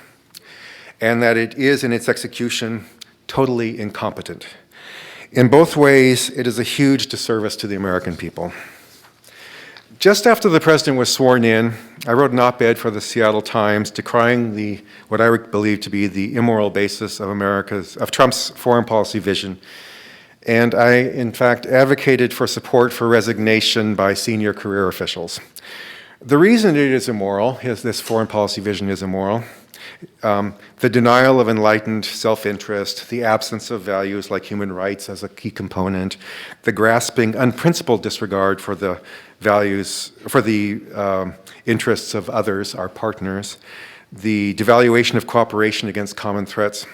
and that it is in its execution totally incompetent. In both ways, it is a huge disservice to the American people. Just after the president was sworn in, I wrote an op-ed for the Seattle Times decrying what I believe to be the immoral basis of Trump's foreign policy vision. And I, in fact, advocated for support for resignation by senior career officials. The reason it is immoral, this foreign policy vision is immoral, the denial of enlightened self-interest, the absence of values like human rights as a key component, the grasping, unprincipled disregard for the values, for the interests of others, our partners, the devaluation of cooperation against common threats.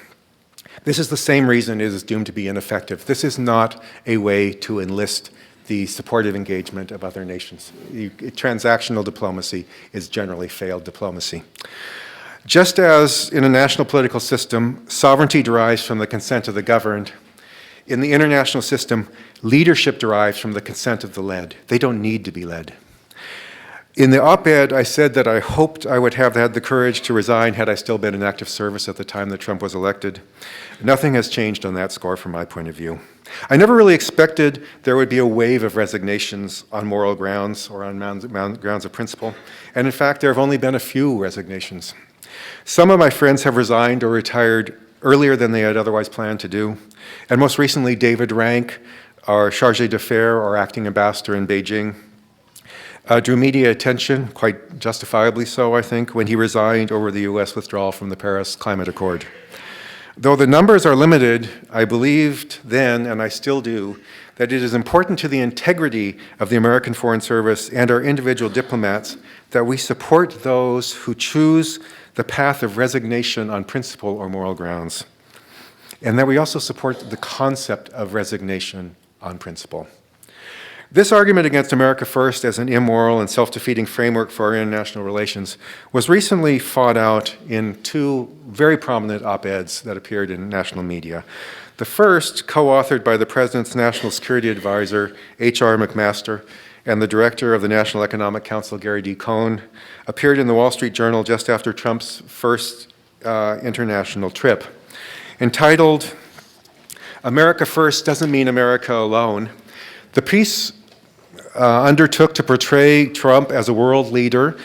This is the same reason it is doomed to be ineffective. This is not a way to enlist the supportive engagement of other nations. Transactional diplomacy is generally failed diplomacy. Just as in a national political system, sovereignty derives from the consent of the governed, in the international system, leadership derives from the consent of the led. They don't need to be led. In the op-ed, I said that I hoped I would have had the courage to resign had I still been in active service at the time that Trump was elected. Nothing has changed on that score from my point of view. I never really expected there would be a wave of resignations on moral grounds or on grounds of principle. And in fact, there have only been a few resignations. Some of my friends have resigned or retired earlier than they had otherwise planned to do. And most recently, David Rank, our chargé d'affaires or acting ambassador in Beijing, drew media attention, quite justifiably so, I think, when he resigned over the U.S. withdrawal from the Paris Climate Accord. Though the numbers are limited, I believed then, and I still do, that it is important to the integrity of the American Foreign Service and our individual diplomats that we support those who choose the path of resignation on principle or moral grounds, and that we also support the concept of resignation on principle. This argument against America First as an immoral and self-defeating framework for our international relations was recently fought out in two very prominent op-eds that appeared in national media. The first, co-authored by the President's National Security Advisor, H.R. McMaster, and the Director of the National Economic Council, Gary D. Cohn, appeared in the Wall Street Journal just after Trump's first international trip. Entitled, "America First Doesn't Mean America Alone," the piece undertook to portray Trump as a world leader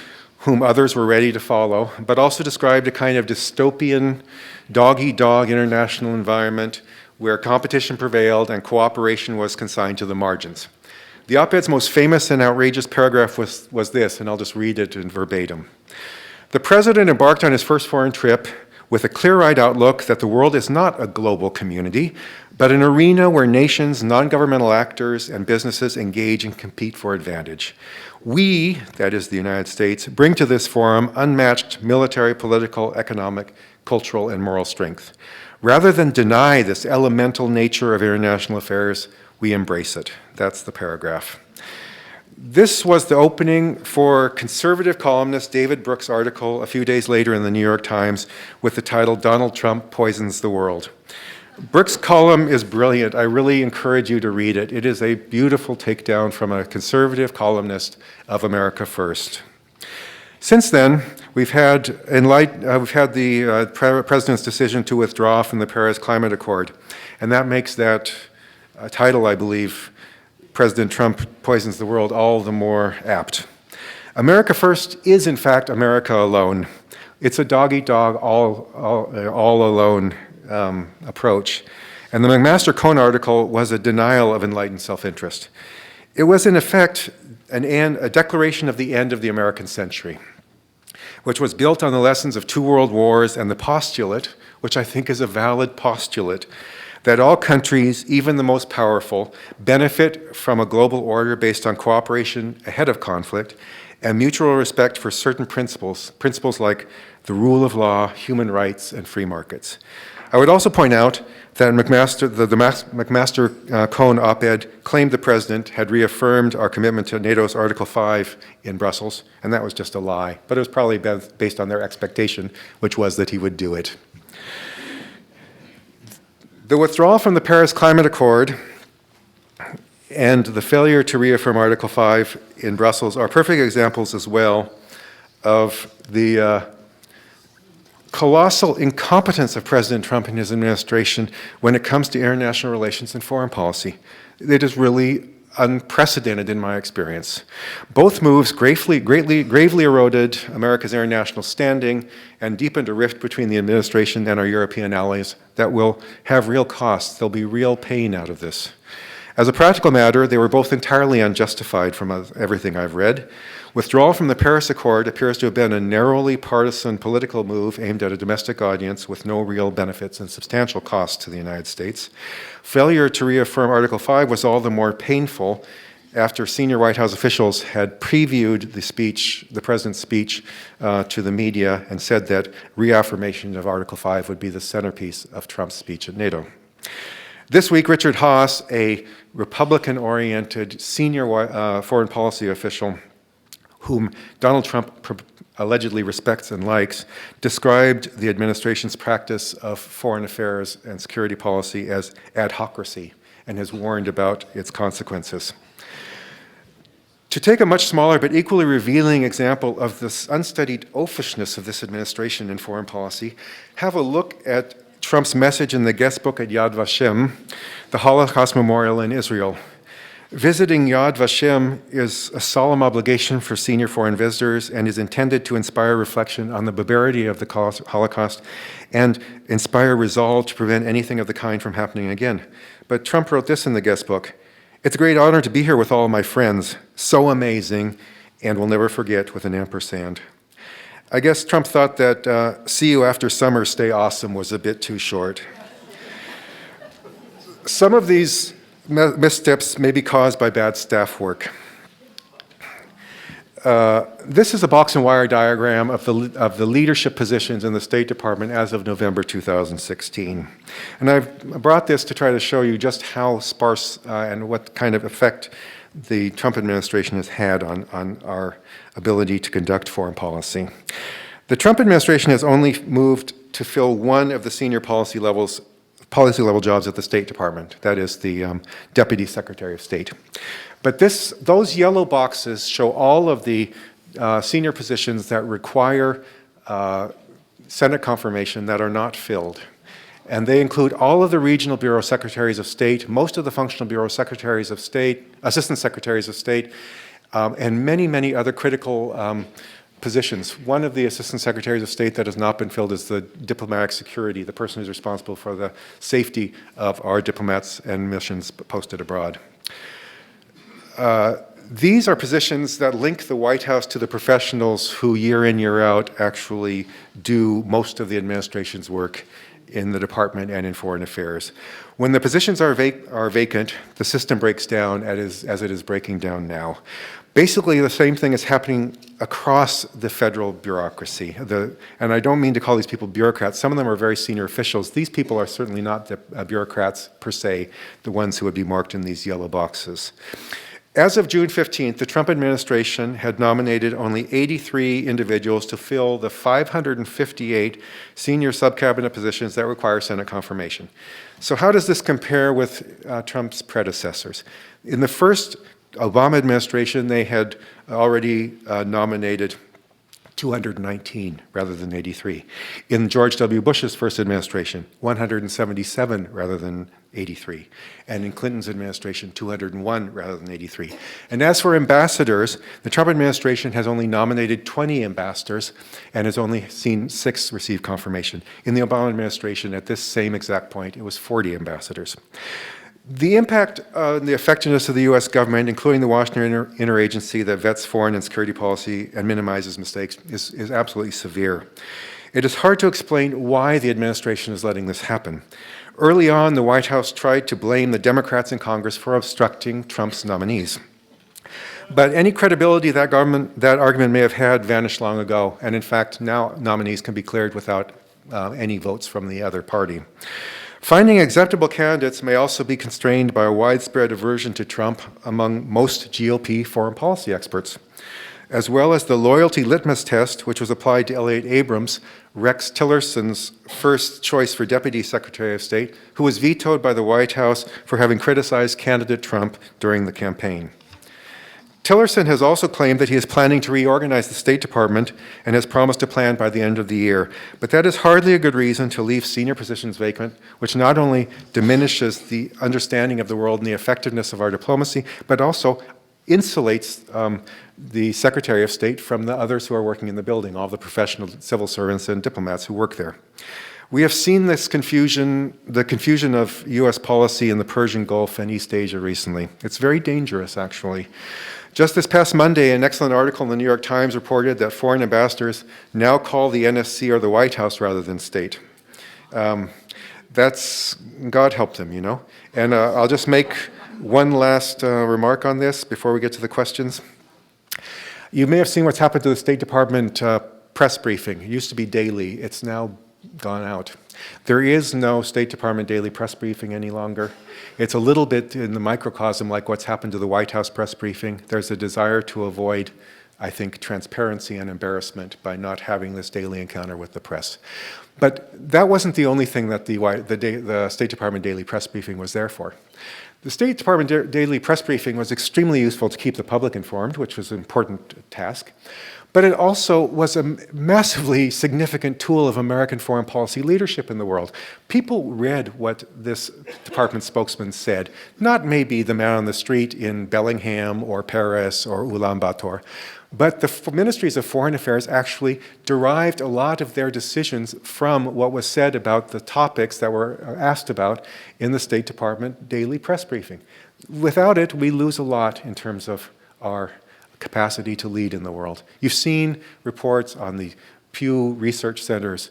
whom others were ready to follow, but also described a kind of dystopian, dog-eat-dog international environment where competition prevailed and cooperation was consigned to the margins. The op-ed's most famous and outrageous paragraph was this, and I'll just read it in verbatim. "The president embarked on his first foreign trip with a clear-eyed outlook that the world is not a global community, but an arena where nations, non-governmental actors, and businesses engage and compete for advantage. We, that is the United States, bring to this forum unmatched military, political, economic, cultural, and moral strength. Rather than deny this elemental nature of international affairs, we embrace it." That's the paragraph. This was the opening for conservative columnist David Brooks' article a few days later in the New York Times with the title, "Donald Trump Poisons the World." Brooks' column is brilliant. I really encourage you to read it. It is a beautiful takedown from a conservative columnist of America First. Since then, we've had the President's decision to withdraw from the Paris Climate Accord, and that makes that title, I believe, "President Trump Poisons the World," all the more apt. America First is, in fact, America alone. It's a dog-eat-dog, all-alone approach. And the McMaster Cohn article was a denial of enlightened self-interest. It was, in effect, a declaration of the end of the American century, which was built on the lessons of 2 world wars and the postulate, which I think is a valid postulate, that all countries, even the most powerful, benefit from a global order based on cooperation ahead of conflict and mutual respect for certain principles like the rule of law, human rights, and free markets. I would also point out that the McMaster-Cohn op-ed claimed the President had reaffirmed our commitment to NATO's Article 5 in Brussels, and that was just a lie. But it was probably based on their expectation, which was that he would do it. The withdrawal from the Paris Climate Accord and the failure to reaffirm Article 5 in Brussels are perfect examples as well of the colossal incompetence of President Trump and his administration when it comes to international relations and foreign policy. It is really unprecedented in my experience. Both moves gravely eroded America's international standing and deepened a rift between the administration and our European allies that will have real costs. There'll be real pain out of this. As a practical matter, they were both entirely unjustified from everything I've read. Withdrawal from the Paris Accord appears to have been a narrowly partisan political move aimed at a domestic audience with no real benefits and substantial costs to the United States. Failure to reaffirm Article 5 was all the more painful after senior White House officials had previewed the President's speech to the media and said that reaffirmation of Article 5 would be the centerpiece of Trump's speech at NATO. This week, Richard Haass, a Republican-oriented senior foreign policy official whom Donald Trump allegedly respects and likes, described the administration's practice of foreign affairs and security policy as adhocracy and has warned about its consequences. To take a much smaller but equally revealing example of this unstudied oafishness of this administration in foreign policy, have a look at Trump's message in the guest book at Yad Vashem, the Holocaust Memorial in Israel. Visiting Yad Vashem is a solemn obligation for senior foreign visitors and is intended to inspire reflection on the barbarity of the Holocaust and inspire resolve to prevent anything of the kind from happening again. But Trump wrote this in the guest book: "It's a great honor to be here with all of my friends. So amazing, and we'll never forget," with an ampersand. I guess Trump thought that "see you after summer, stay awesome" was a bit too short. Some of these missteps may be caused by bad staff work. This is a box and wire diagram of the leadership positions in the State Department as of November 2016. And I've brought this to try to show you just how sparse and what kind of effect the Trump administration has had on our ability to conduct foreign policy. The Trump administration has only moved to fill one of the senior policy level jobs at the State Department, that is the Deputy Secretary of State. But those yellow boxes show all of the senior positions that require Senate confirmation that are not filled. And they include all of the regional bureau secretaries of state, most of the functional bureau secretaries of state, assistant secretaries of state, and many, many other critical positions. One of the assistant secretaries of state that has not been filled is the diplomatic security, the person who's responsible for the safety of our diplomats and missions posted abroad. These are positions that link the White House to the professionals who year in, year out actually do most of the administration's work in the department and in foreign affairs. When the positions are vacant, the system breaks down as it is breaking down now. Basically, the same thing is happening across the federal bureaucracy. And I don't mean to call these people bureaucrats. Some of them are very senior officials. These people are certainly not the bureaucrats per se, the ones who would be marked in these yellow boxes. As of June 15th, the Trump administration had nominated only 83 individuals to fill the 558 senior sub-cabinet positions that require Senate confirmation. So how does this compare with Trump's predecessors? In the first Obama administration, they had already nominated 219 rather than 83. In George W. Bush's first administration, 177 rather than 83. And in Clinton's administration, 201 rather than 83. And as for ambassadors, the Trump administration has only nominated 20 ambassadors and has only seen 6 receive confirmation. In the Obama administration, at this same exact point, it was 40 ambassadors. The impact on the effectiveness of the U.S. government, including the Washington Interagency that vets foreign and security policy and minimizes mistakes, is absolutely severe. It is hard to explain why the administration is letting this happen. Early on, the White House tried to blame the Democrats in Congress for obstructing Trump's nominees. But any credibility that argument may have had vanished long ago, and in fact, now nominees can be cleared without any votes from the other party. Finding acceptable candidates may also be constrained by a widespread aversion to Trump among most GOP foreign policy experts, as well as the loyalty litmus test, which was applied to Elliott Abrams, Rex Tillerson's first choice for Deputy Secretary of State, who was vetoed by the White House for having criticized candidate Trump during the campaign. Tillerson has also claimed that he is planning to reorganize the State Department and has promised a plan by the end of the year. But that is hardly a good reason to leave senior positions vacant, which not only diminishes the understanding of the world and the effectiveness of our diplomacy, but also insulates the Secretary of State from the others who are working in the building, all the professional civil servants and diplomats who work there. We have seen this confusion, the confusion of U.S. policy in the Persian Gulf and East Asia recently. It's very dangerous, actually. Just this past Monday, an excellent article in the New York Times reported that foreign ambassadors now call the NSC or the White House rather than state. That's, God help them, you know. And I'll just make one last remark on this before we get to the questions. You may have seen what's happened to the State Department press briefing. It used to be daily. It's now gone out. There is no State Department daily press briefing any longer. It's a little bit in the microcosm like what's happened to the White House press briefing. There's a desire to avoid, I think, transparency and embarrassment by not having this daily encounter with the press. But that wasn't the only thing that the State Department daily press briefing was there for. The State Department daily press briefing was extremely useful to keep the public informed, which was an important task. But it also was a massively significant tool of American foreign policy leadership in the world. People read what this department spokesman said, not maybe the man on the street in Bellingham or Paris or Ulaanbaatar, but the ministries of foreign affairs actually derived a lot of their decisions from what was said about the topics that were asked about in the State Department daily press briefing. Without it, we lose a lot in terms of our capacity to lead in the world. You've seen reports on the Pew Research Center's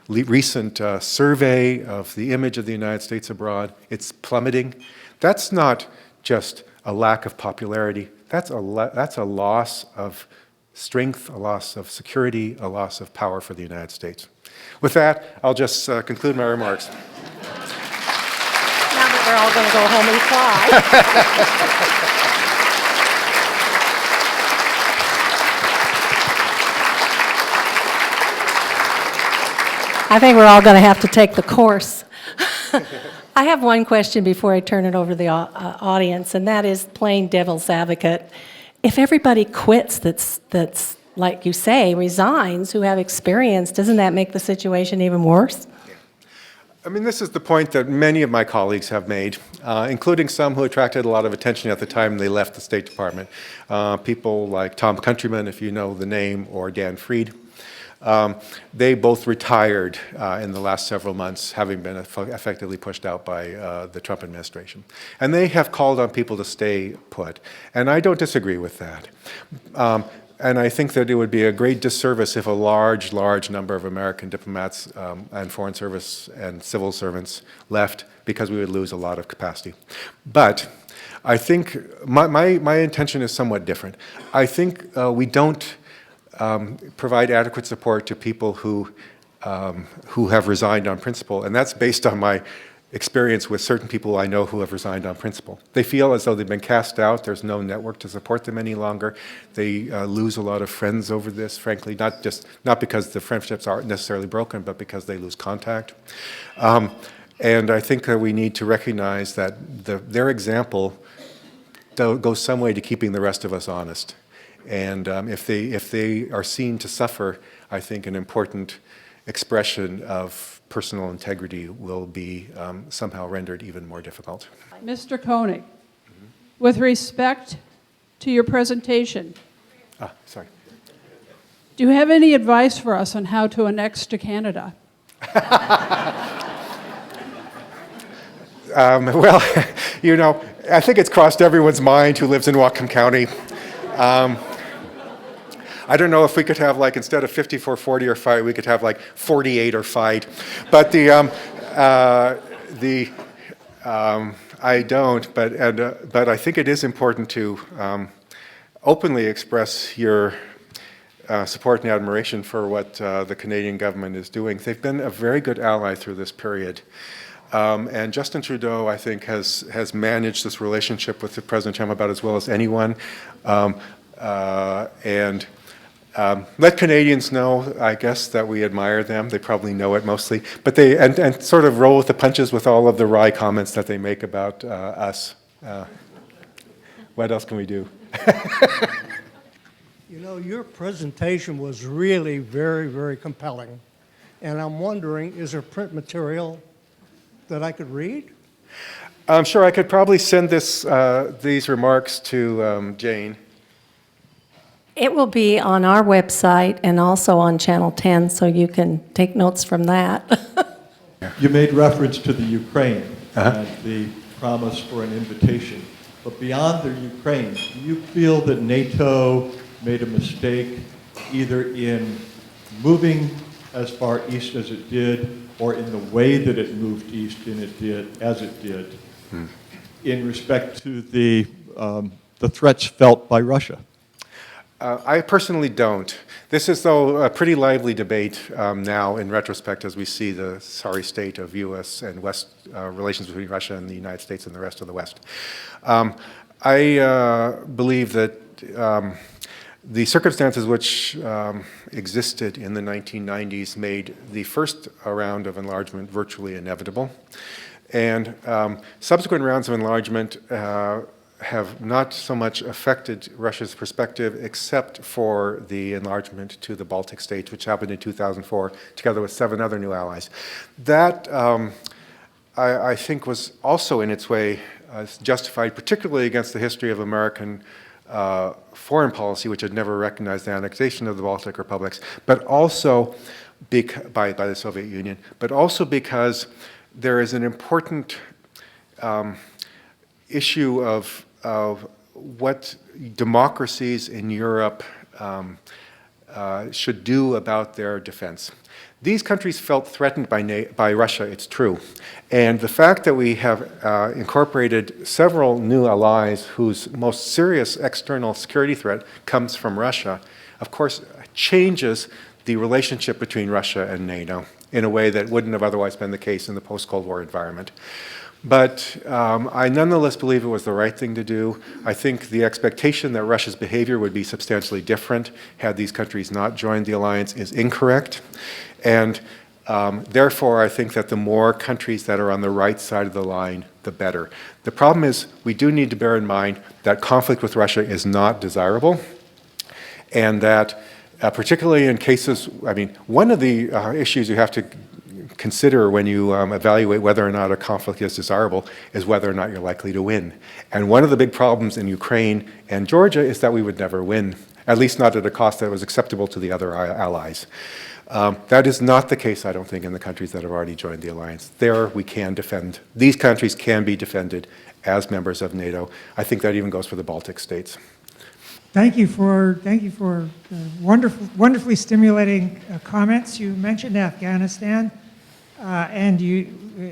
recent survey of the image of the United States abroad. It's plummeting. That's not just a lack of popularity. That's a loss of strength, a loss of security, a loss of power for the United States. With that, I'll just conclude my remarks. Now that we're all going to go home and cry. I think we're all going to have to take the course. I have one question before I turn it over to the audience, and that is playing devil's advocate. If everybody quits that's like you say, resigns, who have experience, doesn't that make the situation even worse? I mean, this is the point that many of my colleagues have made, including some who attracted a lot of attention at the time they left the State Department. People like Tom Countryman, if you know the name, or Dan Freed. They both retired in the last several months, having been effectively pushed out by the Trump administration. And they have called on people to stay put. And I don't disagree with that. And I think that it would be a great disservice if a large number of American diplomats and foreign service and civil servants left, because we would lose a lot of capacity. But I think my intention is somewhat different. I think we don't provide adequate support to people who have resigned on principle, and that's based on my experience with certain people I know who have resigned on principle. They feel as though they've been cast out. There's no network to support them any longer. They lose a lot of friends over this, frankly, not because the friendships aren't necessarily broken, but because they lose contact. And I think that we need to recognize that their example goes some way to keeping the rest of us honest. And if they are seen to suffer, I think an important expression of personal integrity will be somehow rendered even more difficult. Mr. Koenig, with respect to your presentation, Sorry. do you have any advice for us on how to annex to Canada? Well, you know, I think it's crossed everyone's mind who lives in Whatcom County. I don't know if we could have, like, instead of 54-40 or fight, we could have like 48 or fight. But I don't. But I think it is important to openly express your support and admiration for what the Canadian government is doing. They've been a very good ally through this period. And Justin Trudeau, I think, has managed this relationship with President Trump about as well as anyone. Let Canadians know, I guess, that we admire them. They probably know it mostly, but and sort of roll with the punches with all of the wry comments that they make about us. What else can we do? You know, your presentation was really very, very compelling, and I'm wondering, is there print material that I could read? I'm sure I could probably send these remarks to Jane. It will be on our website and also on Channel 10, so you can take notes from that. You made reference to the Ukraine and the promise for an invitation. But beyond the Ukraine, do you feel that NATO made a mistake either in moving as far east as it did, or in the way that it moved east as it did, in respect to the threats felt by Russia? I personally don't. This is, though, a pretty lively debate now in retrospect as we see the sorry state of U.S. and West relations between Russia and the United States and the rest of the West. I believe that the circumstances which existed in the 1990s made the first round of enlargement virtually inevitable. And subsequent rounds of enlargement have not so much affected Russia's perspective except for the enlargement to the Baltic states, which happened in 2004, together with 7 other new allies. That, I think, was also in its way justified, particularly against the history of American foreign policy, which had never recognized the annexation of the Baltic republics, but also by the Soviet Union, but also because there is an important issue of what democracies in Europe should do about their defense. These countries felt threatened by Russia, it's true. And the fact that we have incorporated several new allies whose most serious external security threat comes from Russia, of course, changes the relationship between Russia and NATO in a way that wouldn't have otherwise been the case in the post-Cold War environment. But I nonetheless believe it was the right thing to do. I think the expectation that Russia's behavior would be substantially different had these countries not joined the alliance is incorrect. And therefore, I think that the more countries that are on the right side of the line, the better. The problem is we do need to bear in mind that conflict with Russia is not desirable, and that particularly in cases, I mean, one of the issues you have to consider when you evaluate whether or not a conflict is desirable is whether or not you're likely to win. And one of the big problems in Ukraine and Georgia is that we would never win, at least not at a cost that was acceptable to the other allies. That is not the case, I don't think, in the countries that have already joined the alliance. There we can defend. These countries can be defended as members of NATO. I think that even goes for the Baltic states. Thank you for wonderfully stimulating comments. You mentioned Afghanistan, and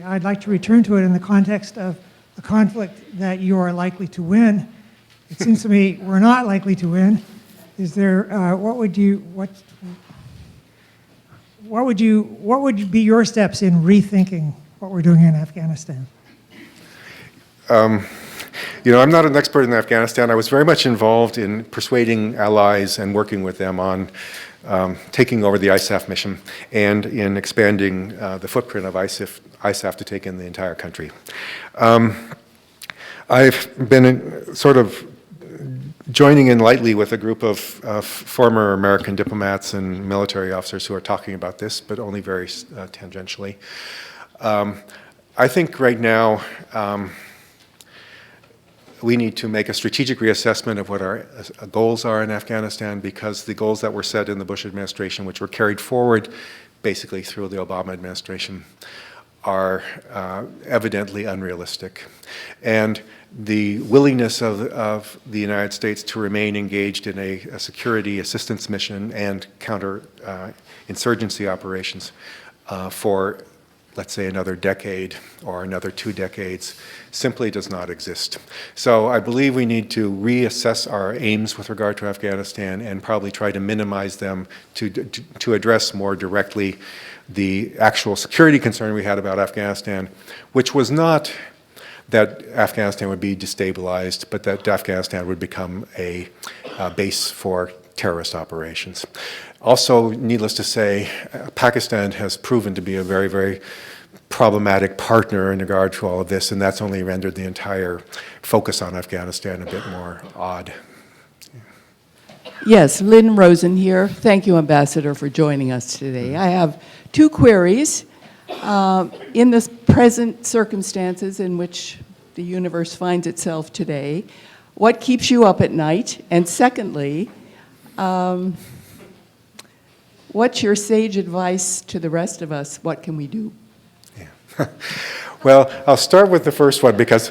I'd like to return to it in the context of a conflict that you are likely to win. It seems to me we're not likely to win. Is there what would be your steps in rethinking what we're doing in Afghanistan? You know, I'm not an expert in Afghanistan. I was very much involved in persuading allies and working with them on taking over the ISAF mission and in expanding the footprint of ISAF to take in the entire country. I've been sort of joining in lightly with a group of former American diplomats and military officers who are talking about this, but only very tangentially. I think right now we need to make a strategic reassessment of what our goals are in Afghanistan, because the goals that were set in the Bush administration, which were carried forward basically through the Obama administration, are evidently unrealistic. And the willingness of the United States to remain engaged in a security assistance mission and counter-insurgency operations for, let's say, another decade or another 2 decades simply does not exist. So I believe we need to reassess our aims with regard to Afghanistan and probably try to minimize them to address more directly the actual security concern we had about Afghanistan, which was not that Afghanistan would be destabilized, but that Afghanistan would become a base for terrorist operations. Also, needless to say, Pakistan has proven to be a very, very problematic partner in regard to all of this, and that's only rendered the entire focus on Afghanistan a bit more odd. Yes, Lynn Rosen here. Thank you, Ambassador, for joining us today. I have 2 queries. In the present circumstances in which the universe finds itself today, what keeps you up at night? And secondly, what's your sage advice to the rest of us? What can we do? Yeah. Well, I'll start with the first one because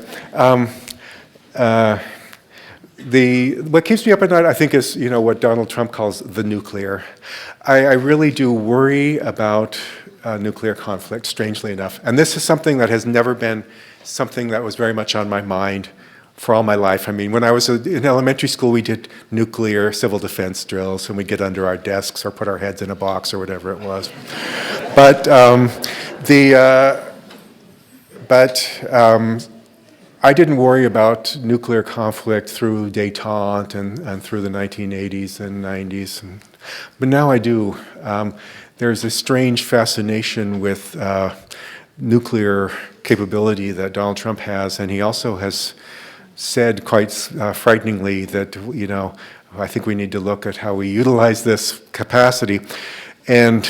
what keeps me up at night, I think, is what Donald Trump calls the nuclear. I really do worry about nuclear conflict, strangely enough. And this is something that has never been something that was very much on my mind for all my life. I mean, when I was in elementary school, we did nuclear civil defense drills, and we'd get under our desks or put our heads in a box or whatever it was. But I didn't worry about nuclear conflict through détente and through the 1980s and 90s. But now I do. There's a strange fascination with nuclear capability that Donald Trump has, and he also has said quite frighteningly that, I think we need to look at how we utilize this capacity. And,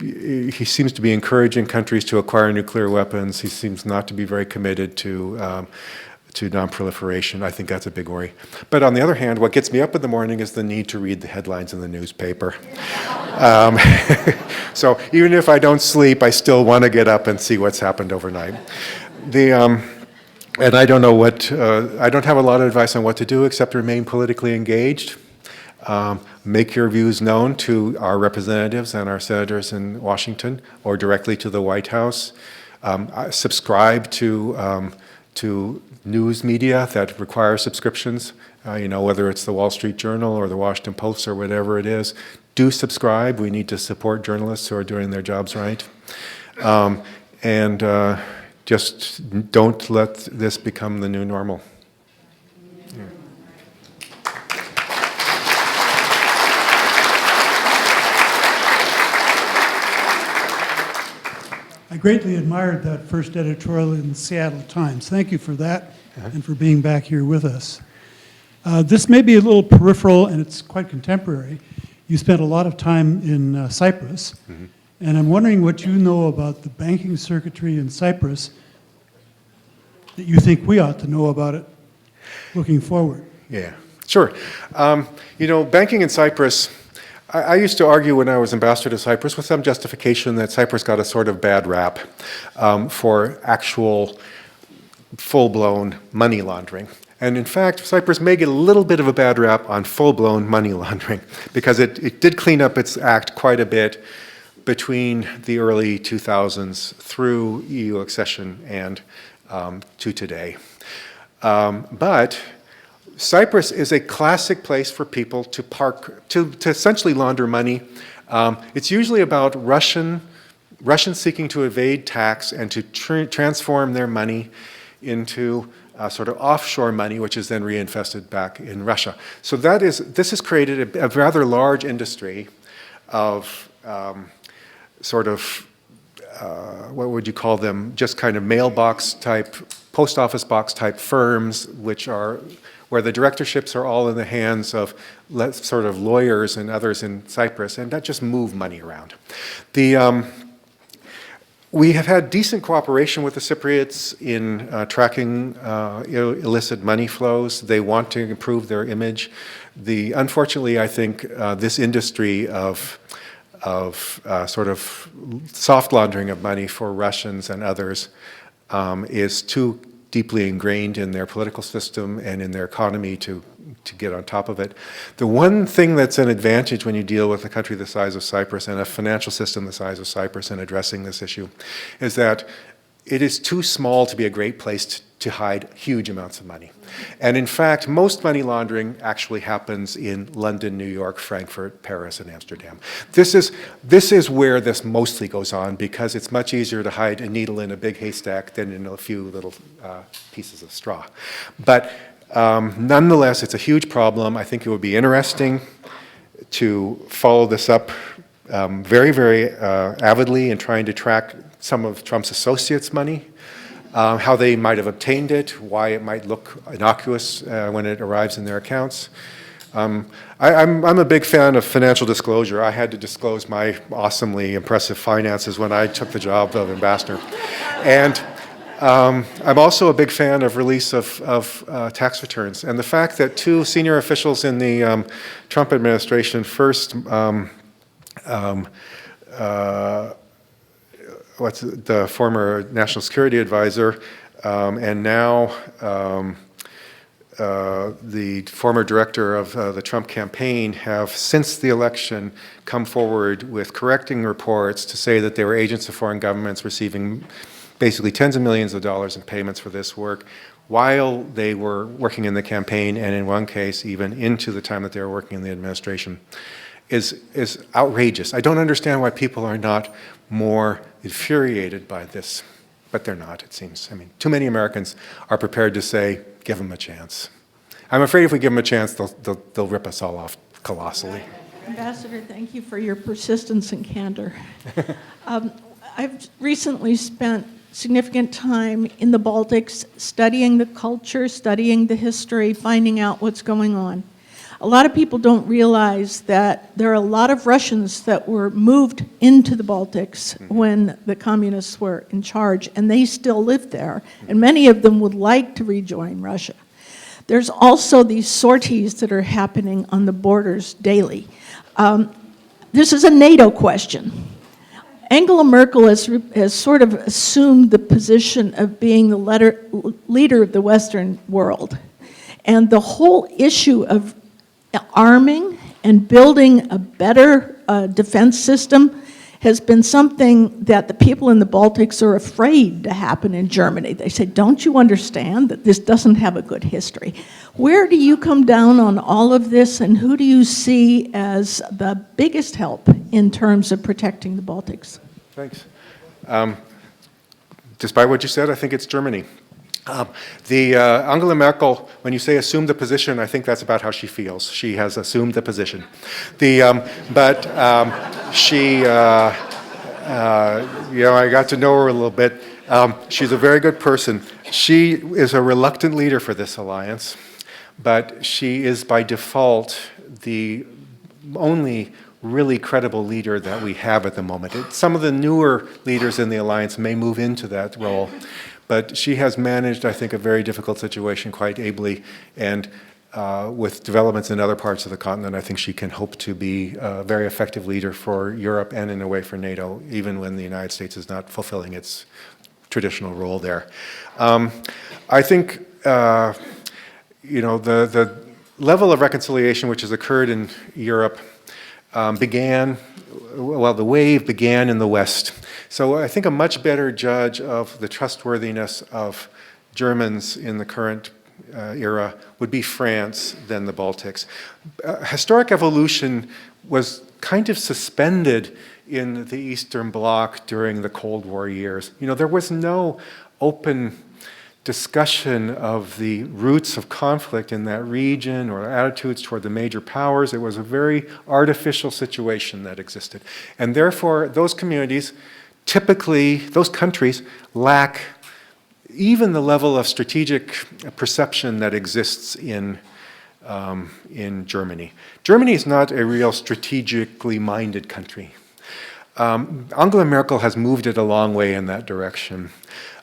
he seems to be encouraging countries to acquire nuclear weapons. He seems not to be very committed to non-proliferation. I think that's a big worry. But on the other hand, what gets me up in the morning is the need to read the headlines in the newspaper. So even if I don't sleep, I still want to get up and see what's happened overnight. And I don't know I don't have a lot of advice on what to do except remain politically engaged. Make your views known to our representatives and our senators in Washington or directly to the White House. Subscribe to news media that require subscriptions, whether it's the Wall Street Journal or the Washington Post or whatever it is. Do subscribe. We need to support journalists who are doing their jobs right. Just don't let this become the new normal. Yeah. I greatly admired that first editorial in the Seattle Times. Thank you for that and for being back here with us. This may be a little peripheral and it's quite contemporary. You spent a lot of time in Cyprus, and I'm wondering what you know about the banking circuitry in Cyprus that you think we ought to know about it looking forward. Yeah, sure. Banking in Cyprus, I used to argue when I was ambassador to Cyprus with some justification that Cyprus got a sort of bad rap for actual full-blown money laundering. And in fact, Cyprus may get a little bit of a bad rap on full-blown money laundering because it did clean up its act quite a bit between the early 2000s through EU accession and to today. But Cyprus is a classic place for people to essentially launder money. It's usually about Russians seeking to evade tax and to transform their money into sort of offshore money, which is then reinvested back in Russia. So this has created a rather large industry of what would you call them? Just kind of mailbox type, post office box type firms, where the directorships are all in the hands of sort of lawyers and others in Cyprus, and that just move money around. We have had decent cooperation with the Cypriots in tracking illicit money flows. They want to improve their image. Unfortunately, I think this industry of sort of soft laundering of money for Russians and others is too deeply ingrained in their political system and in their economy to get on top of it. The one thing that's an advantage when you deal with a country the size of Cyprus and a financial system the size of Cyprus in addressing this issue is that it is too small to be a great place to hide huge amounts of money. And in fact, most money laundering actually happens in London, New York, Frankfurt, Paris, and Amsterdam. This is where this mostly goes on because it's much easier to hide a needle in a big haystack than in a few little pieces of straw. But nonetheless, it's a huge problem. I think it would be interesting to follow this up very, very avidly in trying to track some of Trump's associates' money, how they might have obtained it, why it might look innocuous when it arrives in their accounts. I'm a big fan of financial disclosure. I had to disclose my awesomely impressive finances when I took the job of ambassador. And I'm also a big fan of release of tax returns. And the fact that two senior officials in the Trump administration, first the former national security advisor, and now the former director of the Trump campaign have, since the election, come forward with correcting reports to say that they were agents of foreign governments receiving basically tens of millions of dollars in payments for this work while they were working in the campaign, and in one case, even into the time that they were working in the administration, is outrageous. I don't understand why people are not more infuriated by this, but they're not, it seems. I mean, too many Americans are prepared to say, give them a chance. I'm afraid if we give them a chance, they'll rip us all off colossally. Ambassador, thank you for your persistence and candor. I've recently spent significant time in the Baltics studying the culture, studying the history, finding out what's going on. A lot of people don't realize that there are a lot of Russians that were moved into the Baltics when the communists were in charge, and they still live there, and many of them would like to rejoin Russia. There's also these sorties that are happening on the borders daily. This is a NATO question. Angela Merkel has sort of assumed the position of being the leader of the Western world. And the whole issue of arming and building a better defense system has been something that the people in the Baltics are afraid to happen in Germany. They say, don't you understand that this doesn't have a good history? Where do you come down on all of this, and who do you see as the biggest help in terms of protecting the Baltics? Thanks. Despite what you said, I think it's Germany. Angela Merkel, when you say assume the position, I think that's about how she feels. She has assumed the position. I got to know her a little bit. She's a very good person. She is a reluctant leader for this alliance, but she is by default the only really credible leader that we have at the moment. Some of the newer leaders in the alliance may move into that role, but she has managed, I think, a very difficult situation quite ably, and with developments in other parts of the continent, I think she can hope to be a very effective leader for Europe and, in a way, for NATO, even when the United States is not fulfilling its traditional role there. I think, the level of reconciliation which has occurred in Europe the wave began in the West. So I think a much better judge of the trustworthiness of Germans in the current era would be France than the Baltics. Historic evolution was kind of suspended in the Eastern Bloc during the Cold War years. There was no open discussion of the roots of conflict in that region or attitudes toward the major powers. It was a very artificial situation that existed. And therefore, those communities, typically, those countries lack even the level of strategic perception that exists in Germany. Germany is not a real strategically minded country. Angela Merkel has moved it a long way in that direction.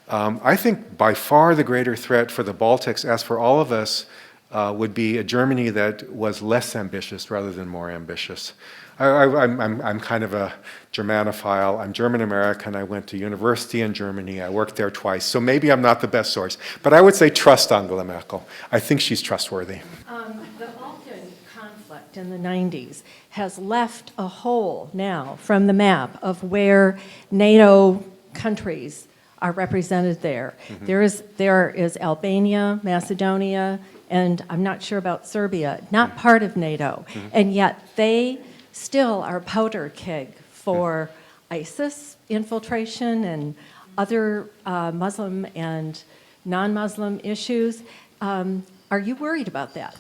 I think by far the greater threat for the Baltics, as for all of us, would be a Germany that was less ambitious rather than more ambitious. I'm kind of a Germanophile. I'm German-American. I went to university in Germany. I worked there twice. So maybe I'm not the best source. But I would say trust Angela Merkel. I think she's trustworthy. The Balkan conflict in the 90s has left a hole now from the map of where NATO countries are represented there. Mm-hmm. There is Albania, Macedonia, and I'm not sure about Serbia, not part of NATO. Mm-hmm. And yet they still are powder keg for ISIS infiltration and other Muslim and non-Muslim issues. Are you worried about that?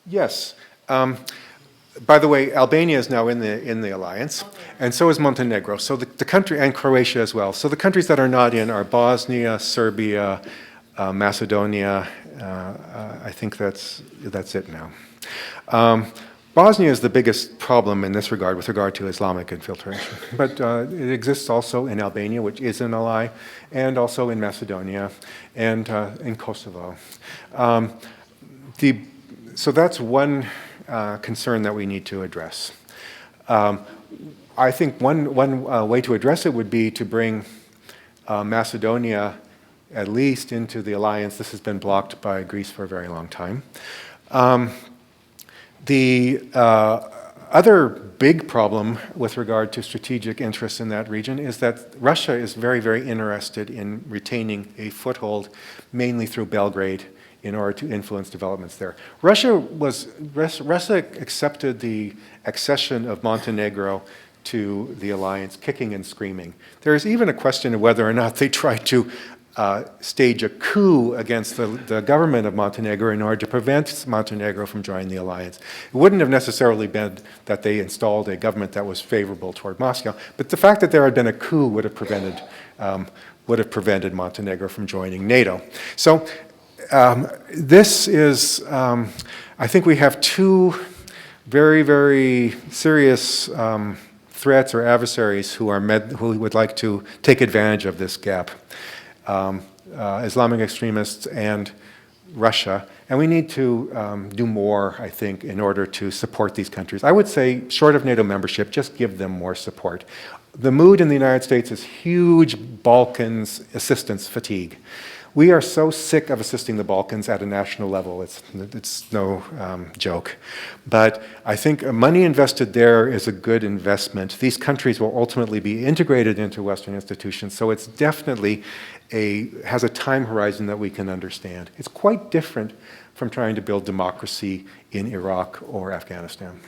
Yes. By the way, Albania is now in the alliance, and so is Montenegro. So the country, and Croatia as well. So the countries that are not in are Bosnia, Serbia, Macedonia. I think that's it now. Bosnia is the biggest problem in this regard with regard to Islamic infiltration. But it exists also in Albania, which is an ally, and also in Macedonia and in Kosovo. So that's one concern that we need to address. I think one way to address it would be to bring Macedonia at least into the alliance. This has been blocked by Greece for a very long time. The other big problem with regard to strategic interests in that region is that Russia is very, very interested in retaining a foothold, mainly through Belgrade, in order to influence developments there. Russia accepted the accession of Montenegro to the alliance, kicking and screaming. There is even a question of whether or not they tried to stage a coup against the government of Montenegro in order to prevent Montenegro from joining the alliance. It wouldn't have necessarily been that they installed a government that was favorable toward Moscow, but the fact that there had been a coup would have prevented Montenegro from joining NATO. So this is, I think we have two very, very serious threats or adversaries who would like to take advantage of this gap. Islamic extremists and Russia, and we need to do more, I think, in order to support these countries. I would say, short of NATO membership, just give them more support. The mood in the United States is huge Balkans assistance fatigue. We are so sick of assisting the Balkans at a national level. It's no joke. But I think money invested there is a good investment. These countries will ultimately be integrated into Western institutions, so it's definitely has a time horizon that we can understand. It's quite different from trying to build democracy in Iraq or Afghanistan.